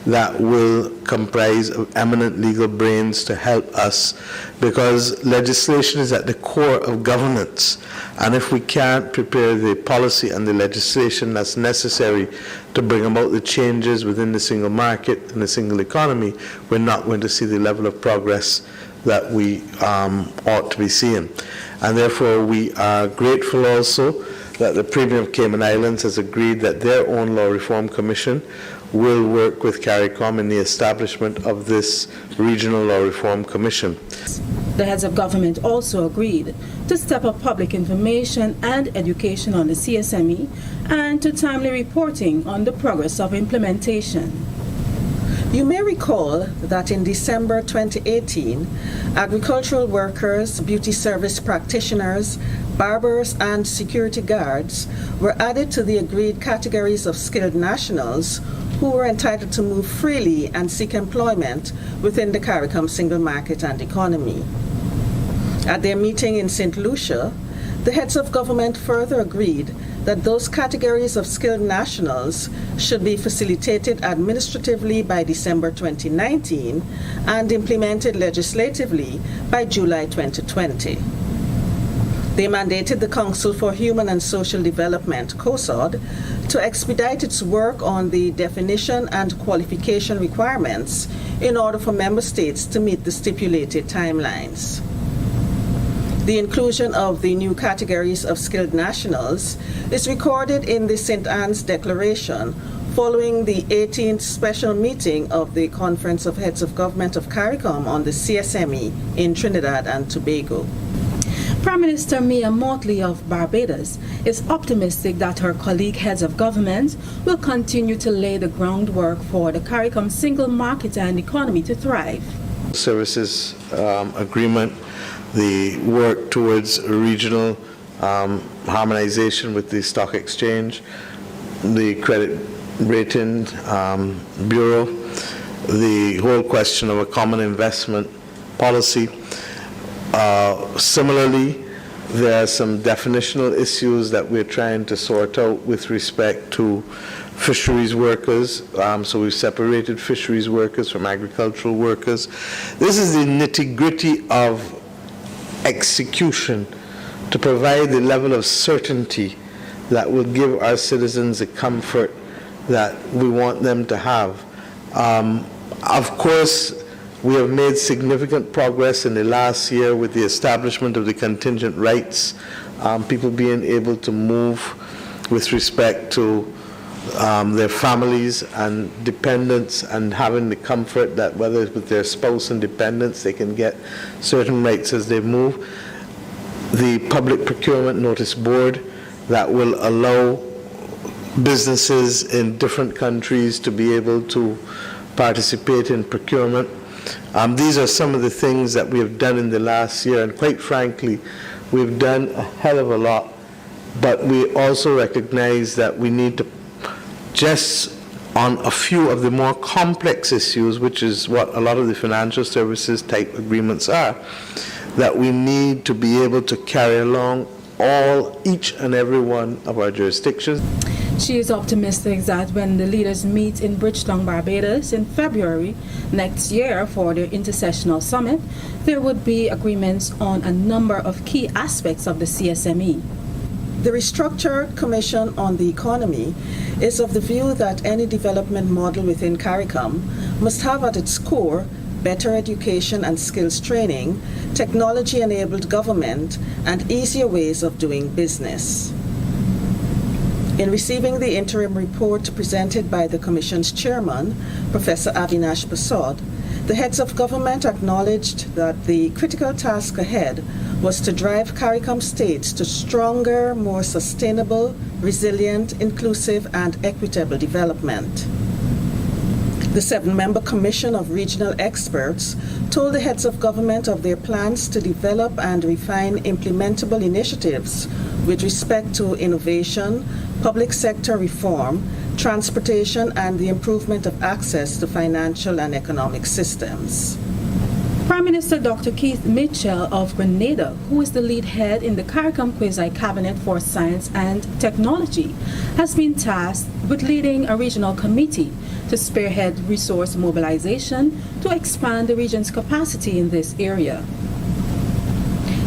that will comprise of eminent legal brains to help us, because legislation is at the core of governance. And if we can't prepare the policy and the legislation that's necessary to bring about the changes within the single market and the single economy, we're not going to see the level of progress that we ought to be seeing. And therefore we are grateful also that the Premier of Cayman Islands has agreed that their own law reform commission will work with CARICOM in the establishment of this regional law reform commission. The heads of government also agreed to step up public information and education on the CSME and to timely reporting on the progress of implementation. You may recall that in December 2018, agricultural workers, beauty service practitioners, barbers, and security guards were added to the agreed categories of skilled nationals who were entitled to move freely and seek employment within the CARICOM single market and economy. At their meeting in St. Lucia, the heads of government further agreed that those categories of skilled nationals should be facilitated administratively by December 2019 and implemented legislatively by July 2020. They mandated the Council for Human and Social Development, COSOD, to expedite its work on the definition and qualification requirements in order for member states to meet the stipulated timelines. The inclusion of the new categories of skilled nationals is recorded in the St. Anne's Declaration following the 18th special meeting of the Conference of Heads of Government of CARICOM on the CSME in Trinidad and Tobago. Prime Minister Mia Mottley of Barbados is optimistic that her colleague heads of government will continue to lay the groundwork for the CARICOM single market and economy to thrive. Services agreement, the work towards regional harmonization with the stock exchange, the credit rating bureau, the whole question of a common investment policy. Similarly, there are some definitional issues that we're trying to sort out with respect to fisheries workers. So we've separated fisheries workers from agricultural workers. This is the nitty-gritty of execution to provide the level of certainty that will give our citizens the comfort that we want them to have. Of course, we have made significant progress in the last year with the establishment of the contingent rights, people being able to move with respect to their families and dependents and having the comfort that whether it's with their spouse and dependents, they can get certain rights as they move. The Public Procurement Notice Board that will allow businesses in different countries to be able to participate in procurement. These are some of the things that we have done in the last year, and quite frankly, we've done a hell of a lot, but we also recognize that we need to just on a few of the more complex issues, which is what a lot of the financial services type agreements are, that we need to be able to carry along each and every one of our jurisdictions. She is optimistic that when the leaders meet in Bridgetown, Barbados in February next year for their intersessional summit, there would be agreements on a number of key aspects of the CSME. The Restructured Commission on the Economy is of the view that any development model within CARICOM must have at its core better education and skills training, technology-enabled government, and easier ways of doing business. In receiving the interim report presented by the Commission's chairman, Professor Avinash Basod, the heads of government acknowledged that the critical task ahead was to drive CARICOM states to stronger, more sustainable, resilient, inclusive, and equitable development. The 7-member commission of regional experts told the heads of government of their plans to develop and refine implementable initiatives with respect to innovation, public sector reform, transportation, and the improvement of access to financial and economic systems. Prime Minister Dr. Keith Mitchell of Grenada, who is the lead head in the CARICOM Quasi-Cabinet for Science and Technology, has been tasked with leading a regional committee to spearhead resource mobilization to expand the region's capacity in this area.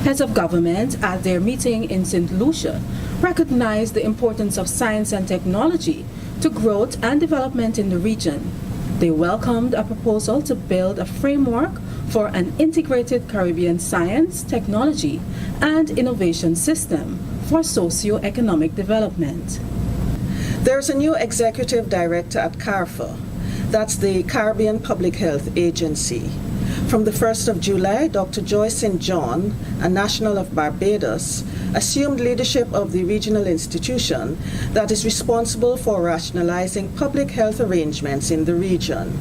Heads of government at their meeting in St. Lucia recognized the importance of science and technology to growth and development in the region. They welcomed a proposal to build a framework for an integrated Caribbean science, technology, and innovation system for socio-economic development. There's a new executive director at CARFA. That's the Caribbean Public Health Agency. From the 1st of July, Dr. Joy St. John, a national of Barbados, assumed leadership of the regional institution that is responsible for rationalizing public health arrangements in the region.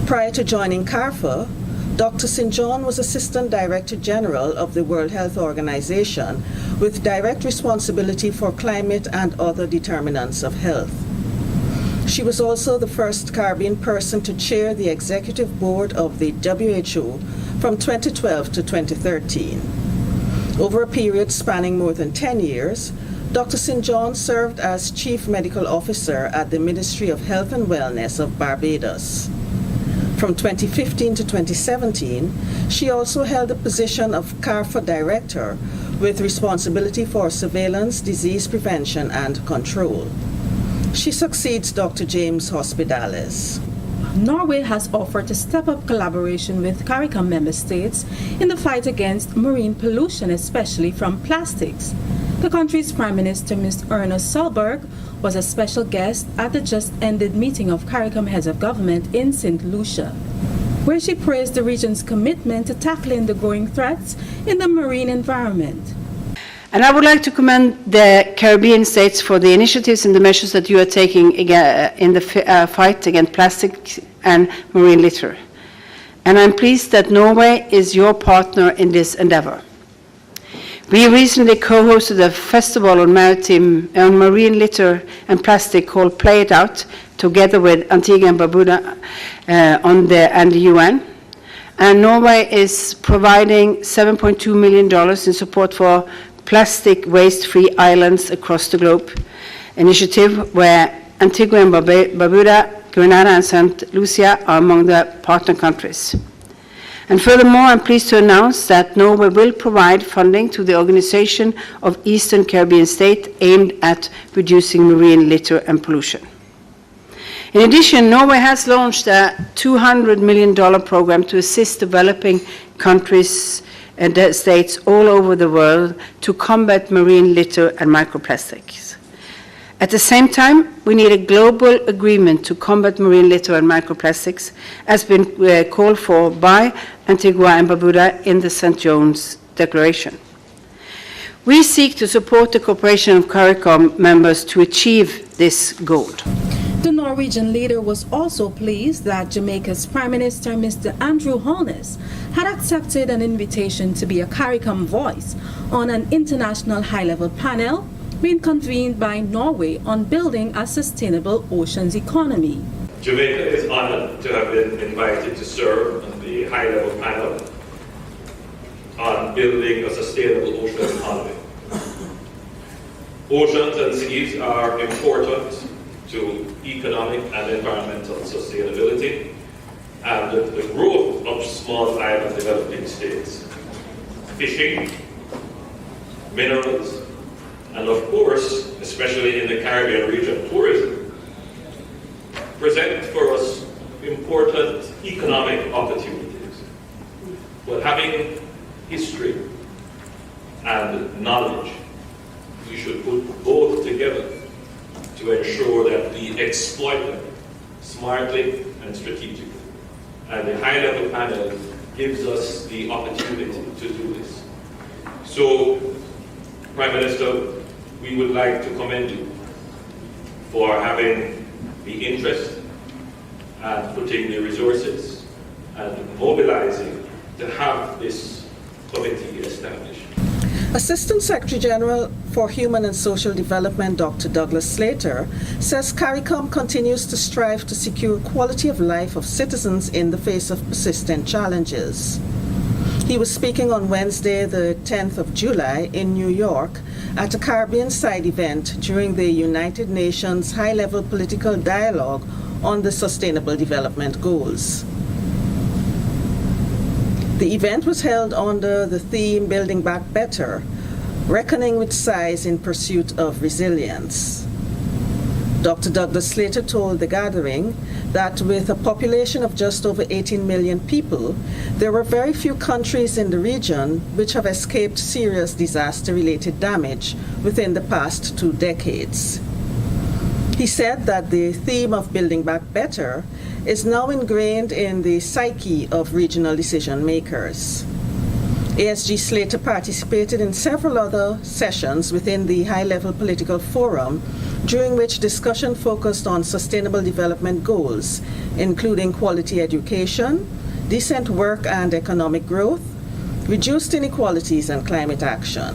Prior to joining CARFA, Dr. St. John was Assistant Director General of the World Health Organization with direct responsibility for climate and other determinants of health. She was also the first Caribbean person to chair the executive board of the WHO from 2012 to 2013. Over a period spanning more than 10 years, Dr. St. John served as Chief Medical Officer at the Ministry of Health and Wellness of Barbados. From 2015 to 2017, she also held the position of CARFA Director with responsibility for surveillance, disease prevention, and control. She succeeds Dr. James Hospidales. Norway has offered to step up collaboration with CARICOM member states in the fight against marine pollution, especially from plastics. The country's Prime Minister, Ms. Erna Solberg, was a special guest at the just-ended meeting of CARICOM heads of government in St. Lucia, where she praised the region's commitment to tackling the growing threats in the marine environment. And I would like to commend the Caribbean states for the initiatives and the measures that you are taking in the fight against plastic and marine litter. And I'm pleased that Norway is your partner in this endeavor. We recently co-hosted a festival on marine litter and plastic called Play It Out, together with Antigua and Barbuda and the UN. And Norway is providing $7.2 million in support for plastic waste-free islands across the globe initiative, where Antigua and Barbuda, Grenada and St. Lucia are among the partner countries. And furthermore, I'm pleased to announce that Norway will provide funding to the Organization of Eastern Caribbean States aimed at reducing marine litter and pollution. In addition, Norway has launched a $200 million program to assist developing countries and states all over the world to combat marine litter and microplastics. At the same time, we need a global agreement to combat marine litter and microplastics, as been called for by Antigua and Barbuda in the St. John's Declaration. We seek to support the cooperation of CARICOM members to achieve this goal. The Norwegian leader was also pleased that Jamaica's Prime Minister, Mr. Andrew Holness, had accepted an invitation to be a CARICOM voice on an international high-level panel being convened by Norway on building a sustainable oceans economy. Jamaica is honored to have been invited to serve on the high-level panel on building a sustainable ocean economy. Oceans and seas are important to economic and environmental sustainability and the growth of small island developing states. Fishing, minerals, and of course, especially in the Caribbean region, tourism present for us important economic opportunities. But having history and knowledge, we should put both together to ensure that we exploit them smartly and strategically. And the high-level panel gives us the opportunity to do this. So, Prime Minister, we would like to commend you for having the interest and putting the resources and mobilizing to have this committee established. Assistant Secretary General for Human and Social Development, Dr. Douglas Slater, says CARICOM continues to strive to secure quality of life of citizens in the face of persistent challenges. He was speaking on Wednesday, the 10th of July in New York at a Caribbean side event during the United Nations High-Level Political Dialogue on the Sustainable Development Goals. The event was held under the theme Building Back Better, Reckoning with Size in Pursuit of Resilience. Dr. Douglas Slater told the gathering that with a population of just over 18 million people, there were very few countries in the region which have escaped serious disaster-related damage within the past 2 decades. He said that the theme of building back better is now ingrained in the psyche of regional decision makers. ASG Slater participated in several other sessions within the high-level political forum, during which discussion focused on sustainable development goals, including quality education, decent work and economic growth, reduced inequalities, and climate action.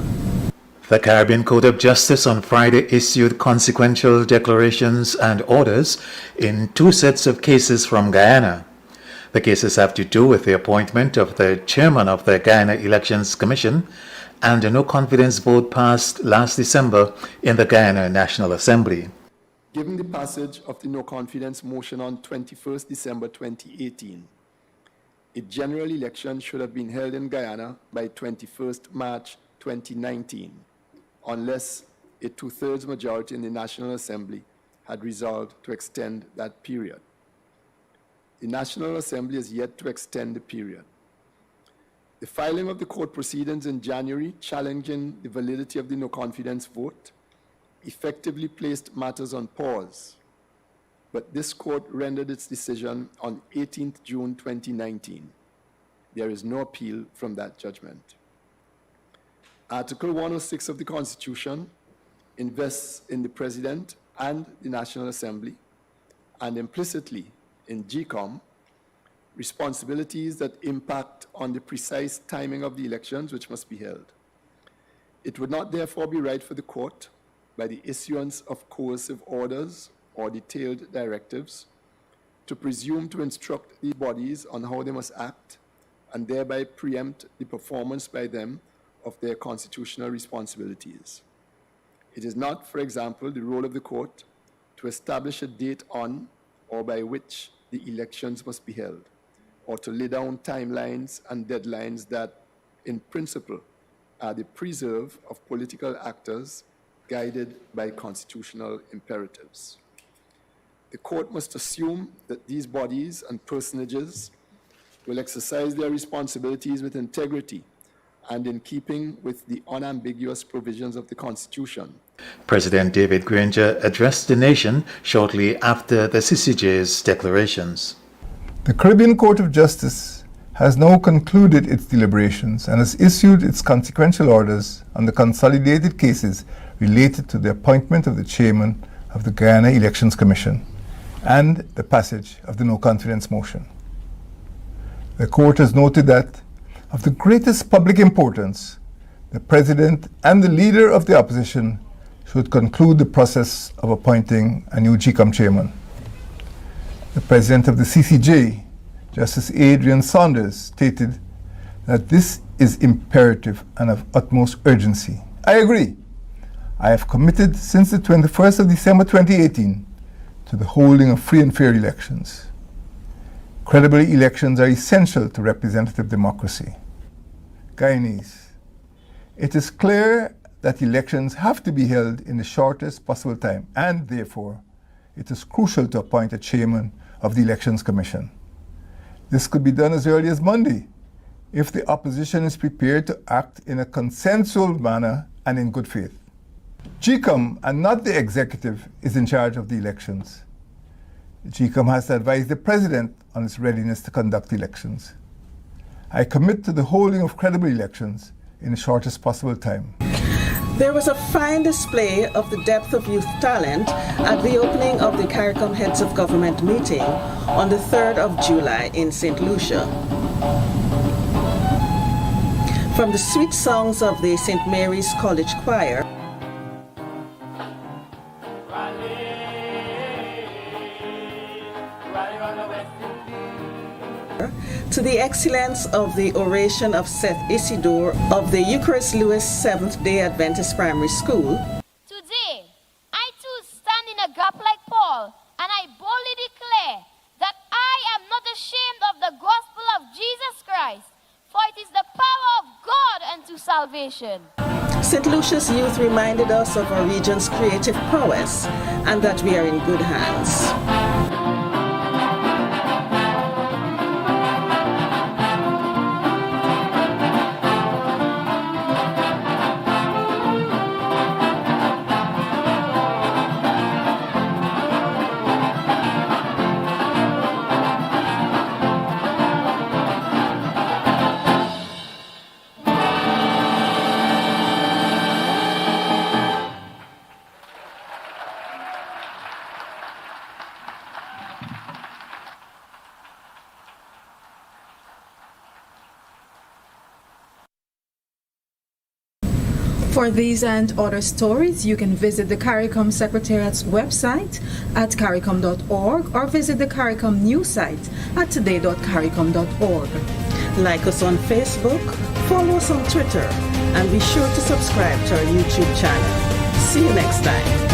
The Caribbean Court of Justice on Friday issued consequential declarations and orders in 2 sets of cases from Guyana. The cases have to do with the appointment of the chairman of the Guyana Elections Commission and a no-confidence vote passed last December in the Guyana National Assembly. Given the passage of the no-confidence motion on 21st December 2018, a general election should have been held in Guyana by 21st March 2019, unless a 2/3 majority in the National Assembly had resolved to extend that period. The National Assembly has yet to extend the period. The filing of the court proceedings in January challenging the validity of the no-confidence vote effectively placed matters on pause, but this court rendered its decision on 18th June 2019. There is no appeal from that judgment. Article 106 of the Constitution invests in the President and the National Assembly, and implicitly in GCOM, responsibilities that impact on the precise timing of the elections which must be held. It would not therefore be right for the court, by the issuance of coercive orders or detailed directives, to presume to instruct the bodies on how they must act and thereby preempt the performance by them of their constitutional responsibilities. It is not, for example, the role of the court to establish a date on or by which the elections must be held, or to lay down timelines and deadlines that, in principle, are the preserve of political actors guided by constitutional imperatives. The court must assume that these bodies and personages will exercise their responsibilities with integrity and in keeping with the unambiguous provisions of the Constitution. President David Granger addressed the nation shortly after the CCJ's declarations. The Caribbean Court of Justice has now concluded its deliberations and has issued its consequential orders on the consolidated cases related to the appointment of the chairman of the Guyana Elections Commission and the passage of the no-confidence motion. The court has noted that, of the greatest public importance, the President and the Leader of the Opposition should conclude the process of appointing a new GCOM chairman. The President of the CCJ, Justice Adrian Saunders, stated that this is imperative and of utmost urgency. I agree. I have committed since the 21st of December 2018 to the holding of free and fair elections. Credible elections are essential to representative democracy. Guyanese, it is clear that elections have to be held in the shortest possible time, and therefore, it is crucial to appoint a chairman of the Elections Commission. This could be done as early as Monday, if the opposition is prepared to act in a consensual manner and in good faith. GCOM, and not the executive, is in charge of the elections. GCOM has to advise the President on its readiness to conduct elections. I commit to the holding of credible elections in the shortest possible time. There was a fine display of the depth of youth talent at the opening of the CARICOM Heads of Government meeting on the 3rd of July in St. Lucia. From the sweet songs of the St. Mary's College Choir, to the excellence of the oration of Seth Isidore of the Eucharist Lewis Seventh-day Adventist Primary School. Today, I too stand in a gap like Paul, and I boldly declare that I am not ashamed of the gospel of Jesus Christ, for it is the power of God unto salvation. St. Lucia's youth reminded us of our region's creative prowess and that we are in good hands. For these and other stories, you can visit the CARICOM Secretariat's website at caricom.org or visit the CARICOM news site at today.caricom.org. Like us on Facebook, follow us on Twitter, and be sure to subscribe to our YouTube channel. See you next time.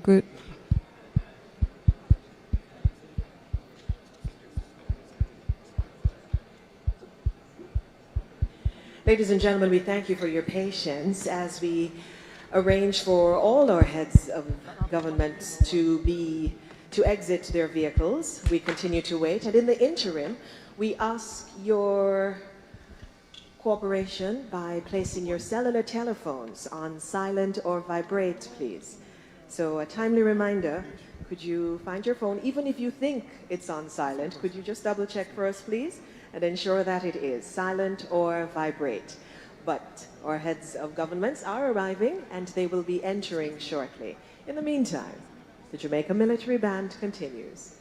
Good. Ladies and gentlemen, we thank you for your patience as we arrange for all our heads of government to exit their vehicles. We continue to wait, and in the interim, we ask your cooperation by placing your cellular telephones on silent or vibrate, please. So a timely reminder, could you find your phone, even if you think it's on silent, could you just double check for us, please, and ensure that it is silent or vibrate. But our heads of governments are arriving and they will be entering shortly. In the meantime, the Jamaica Military Band continues.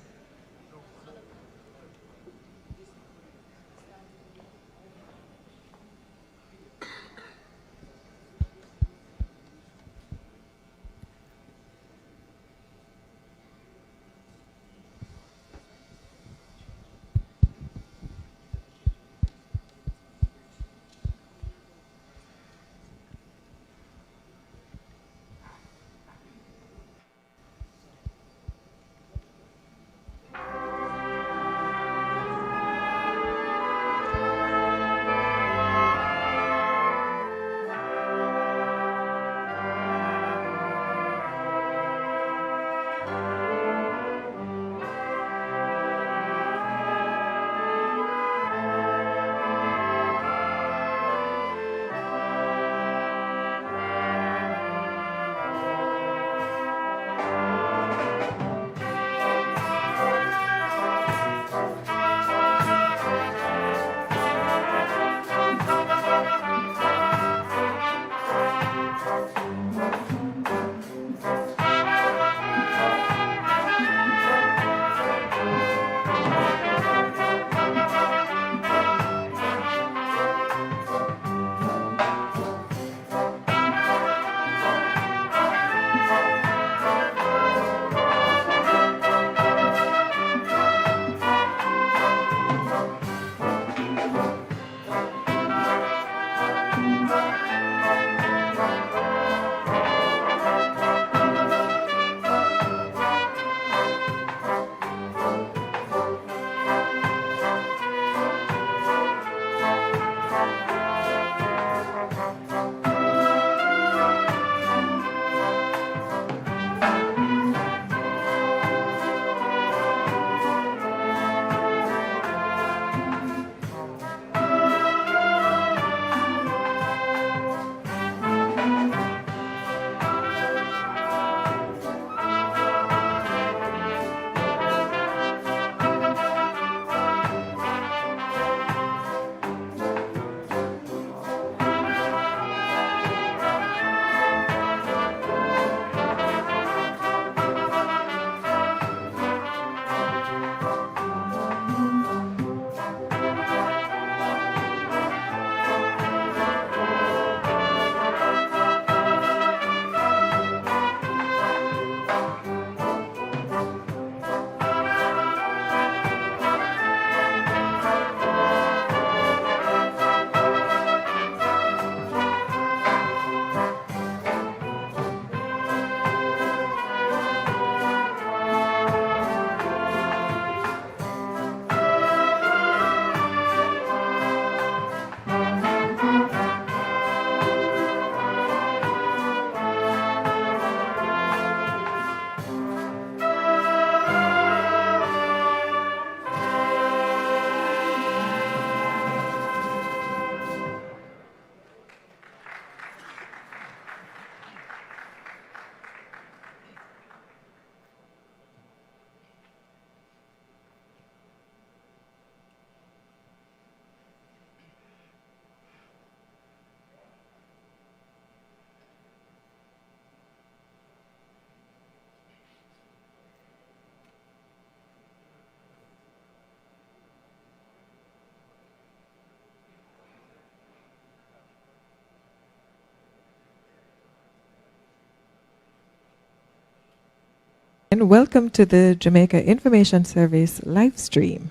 And welcome to the Jamaica Information Service live stream.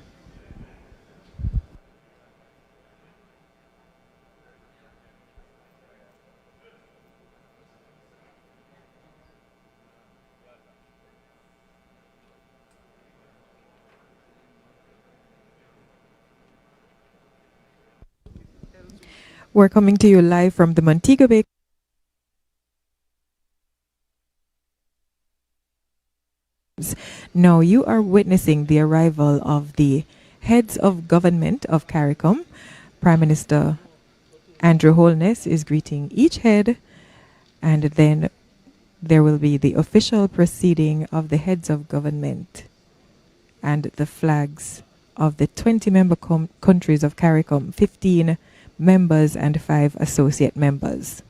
We're coming to you live from the Montego Bay. Now you are witnessing the arrival of the heads of government of CARICOM. Prime Minister Andrew Holness is greeting each head, and then there will be the official proceeding of the heads of government and the flags of the 20 member countries of CARICOM, 15 members and 5 associate members.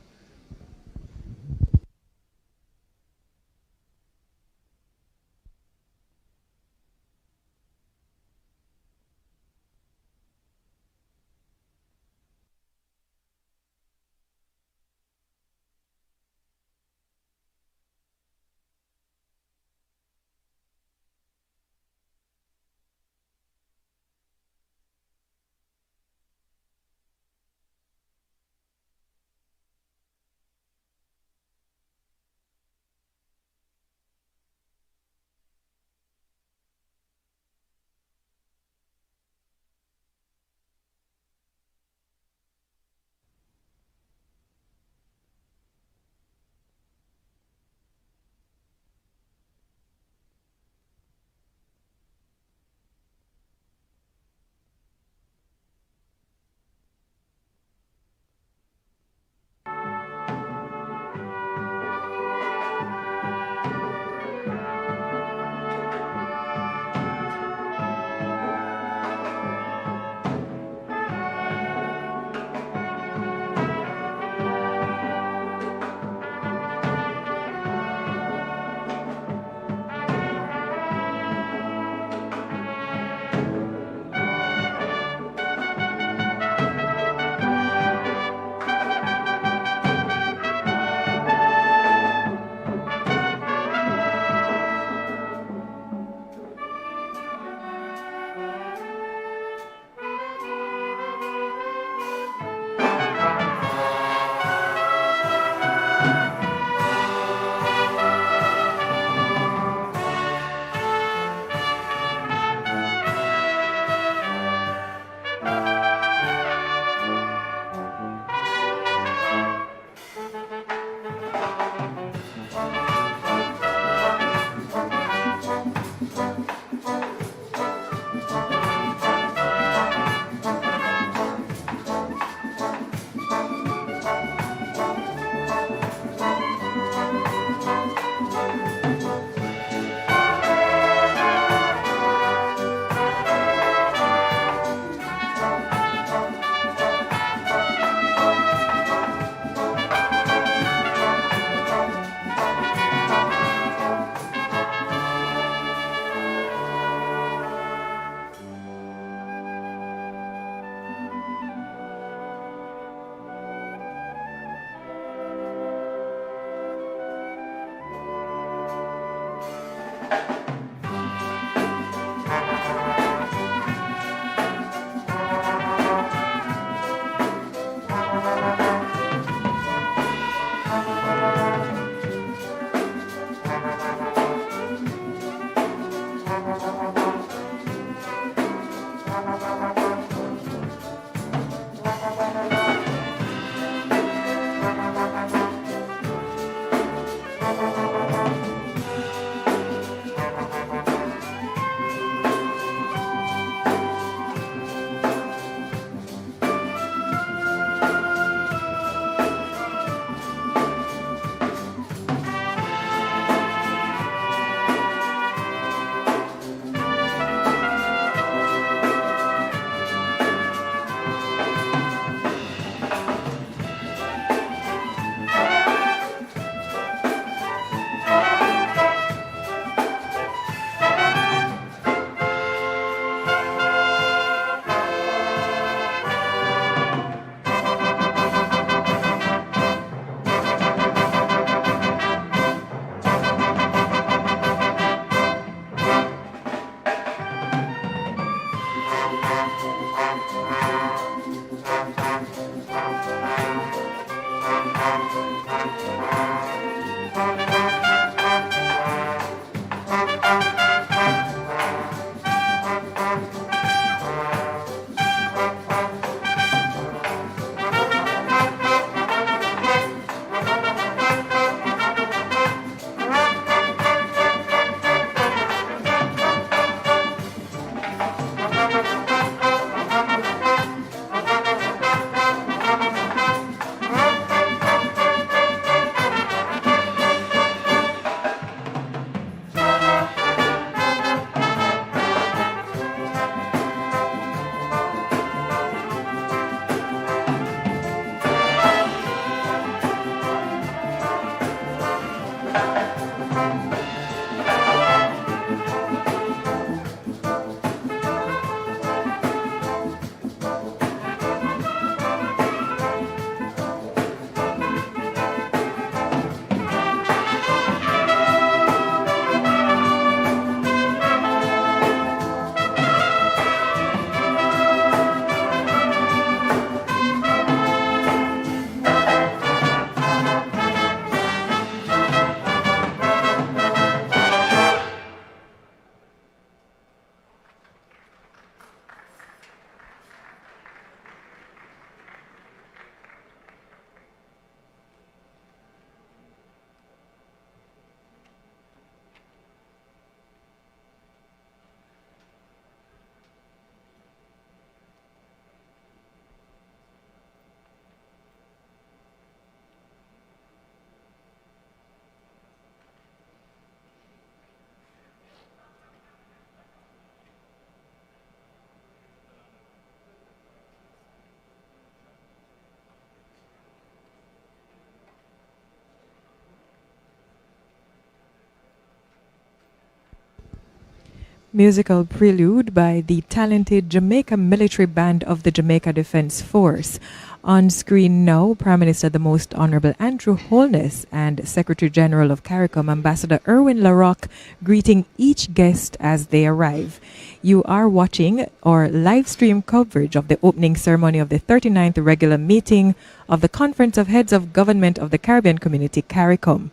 musical prelude by the talented Jamaica Military Band of the Jamaica Defense Force. On screen now, Prime Minister the Most Honorable Andrew Holness and Secretary General of CARICOM, Ambassador Erwin LaRocque, greeting each guest as they arrive. You are watching our live stream coverage of the opening ceremony of the 39th regular meeting of the Conference of Heads of Government of the Caribbean Community, CARICOM.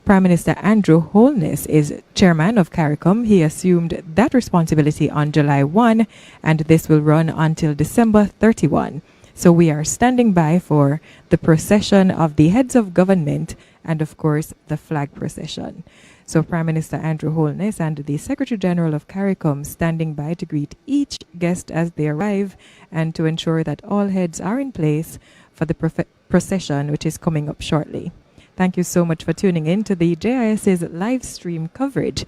Prime Minister Andrew Holness is chairman of CARICOM. He assumed that responsibility on July 1, and this will run until December 31. So we are standing by for the procession of the heads of government and, of course, the flag procession. So Prime Minister Andrew Holness and the Secretary General of CARICOM standing by to greet each guest as they arrive and to ensure that all heads are in place for the procession, which is coming up shortly. Thank you so much for tuning in to the JIS's live stream coverage.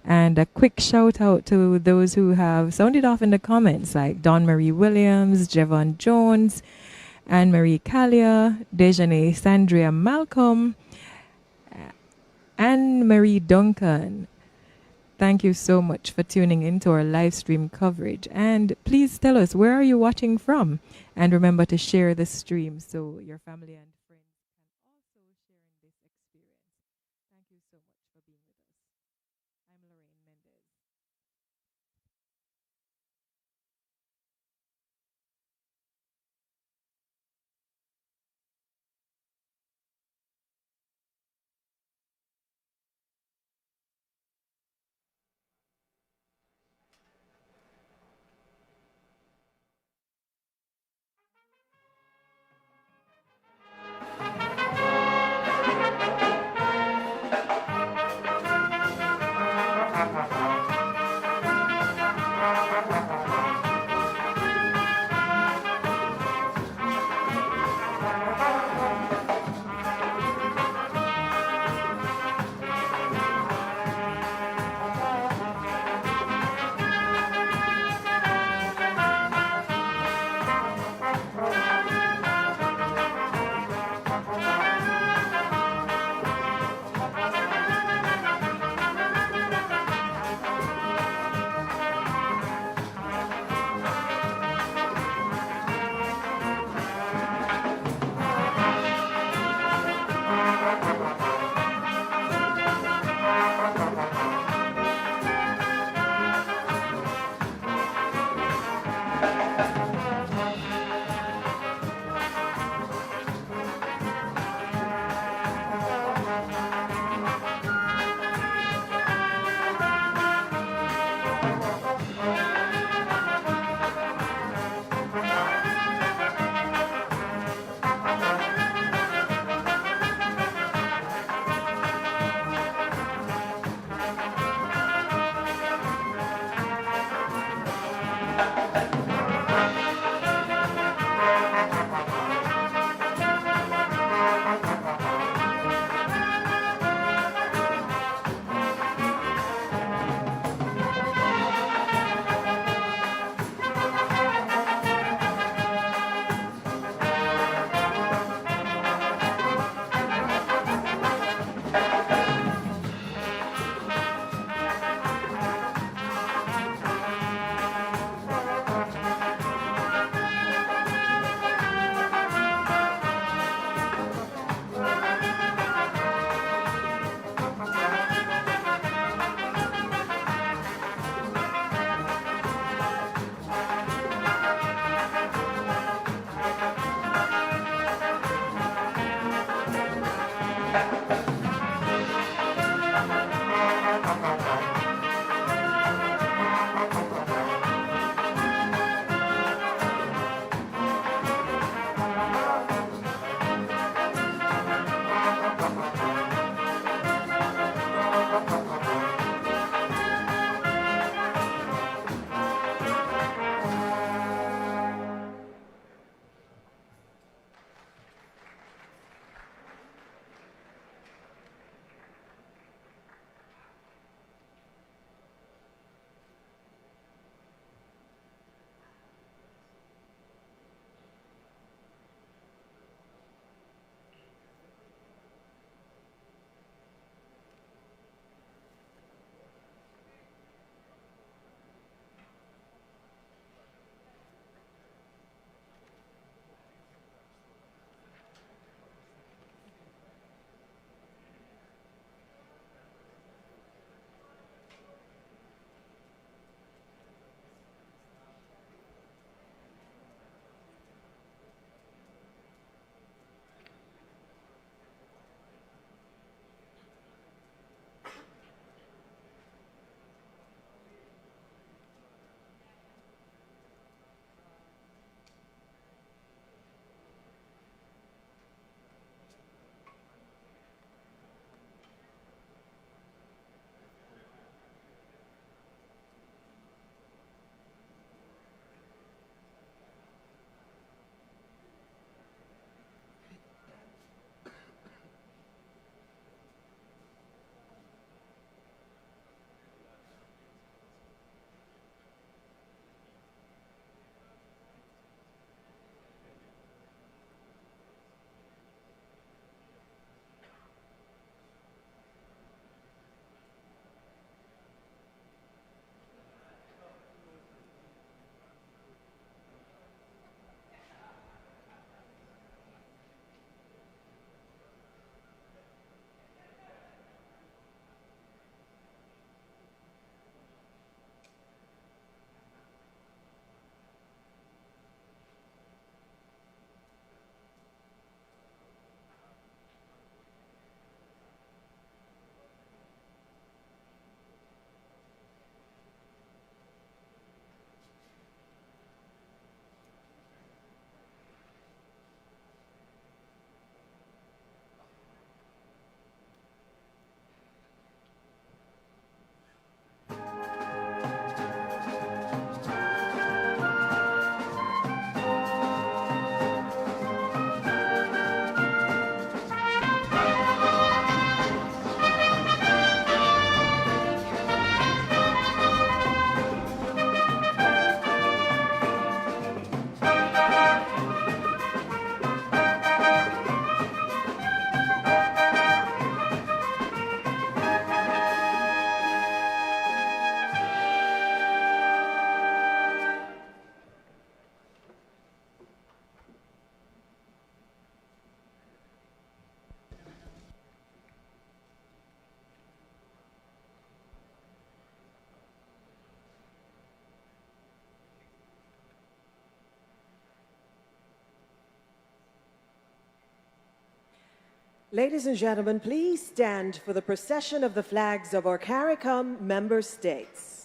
And a quick shout out to those who have sounded off in the comments, like Dawn Marie Williams, Jevon Jones, Anne Marie Callia, Dejane Sandria Malcolm, Anne Marie Duncan. Thank you so much for tuning in to our live stream coverage. And please tell us, where are you watching from? And remember to share the stream so your family and friends can also share in this experience. Thank you so much for being with us. I'm Lorraine Mendez. Ladies and gentlemen, please stand for the procession of the flags of our CARICOM member states.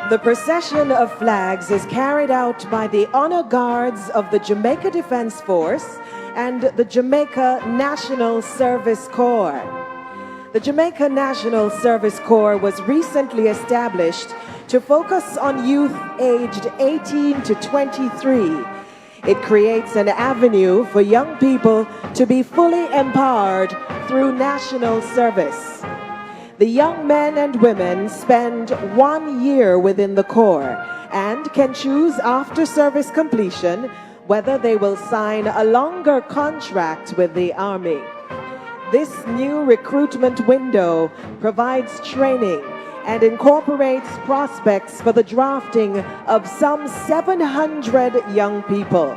The procession of flags is carried out by the honor guards of the Jamaica Defense Force and the Jamaica National Service Corps. The Jamaica National Service Corps was recently established to focus on youth aged 18 to 23. It creates an avenue for young people to be fully empowered through national service. The young men and women spend 1 year within the Corps and can choose after service completion whether they will sign a longer contract with the Army. This new recruitment window provides training and incorporates prospects for the drafting of some 700 young people.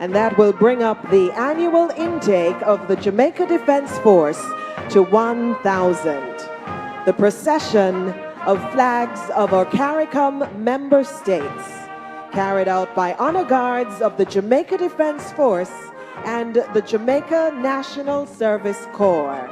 And that will bring up the annual intake of the Jamaica Defense Force to 1,000. The procession of flags of our CARICOM member states, carried out by honor guards of the Jamaica Defense Force and the Jamaica National Service Corps.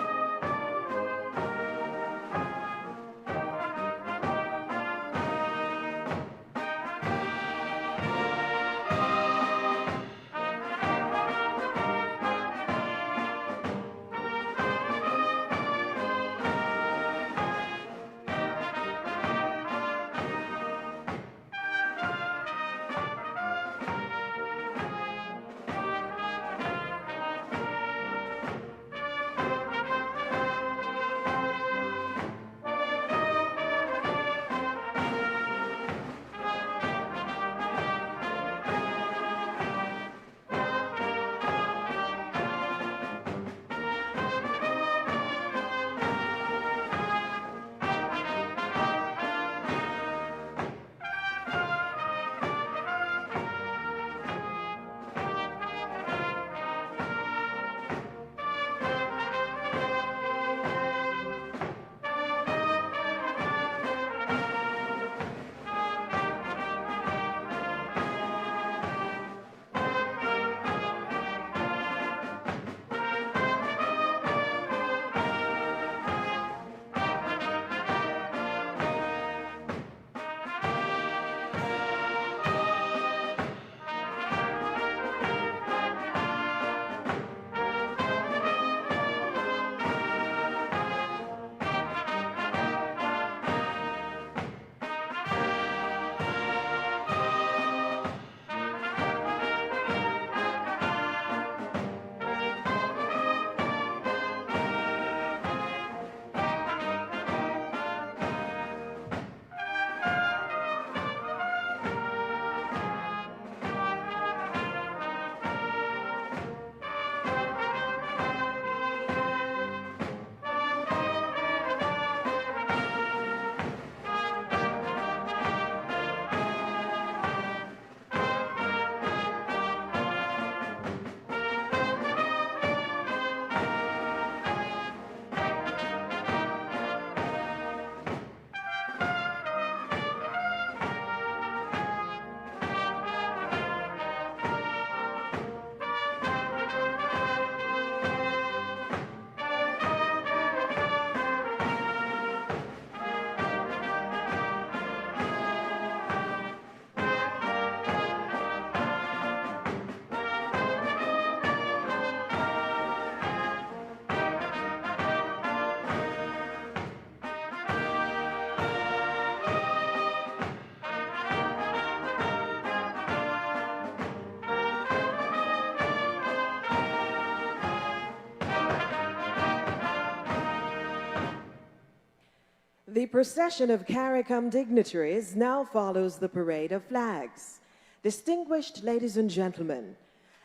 The procession of CARICOM dignitaries now follows the parade of flags. Distinguished ladies and gentlemen,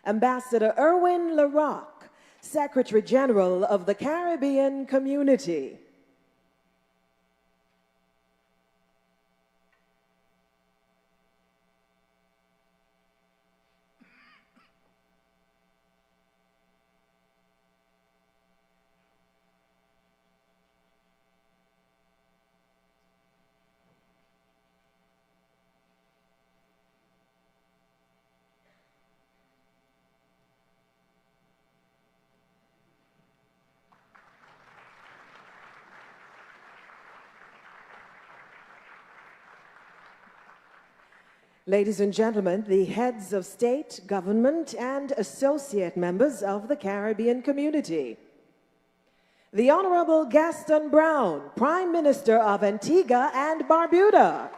Ambassador Erwin LaRocque, Secretary General of the Caribbean Community. Ladies and gentlemen, the heads of state, government, and associate members of the Caribbean Community. The Honorable Gaston Browne, Prime Minister of Antigua and Barbuda.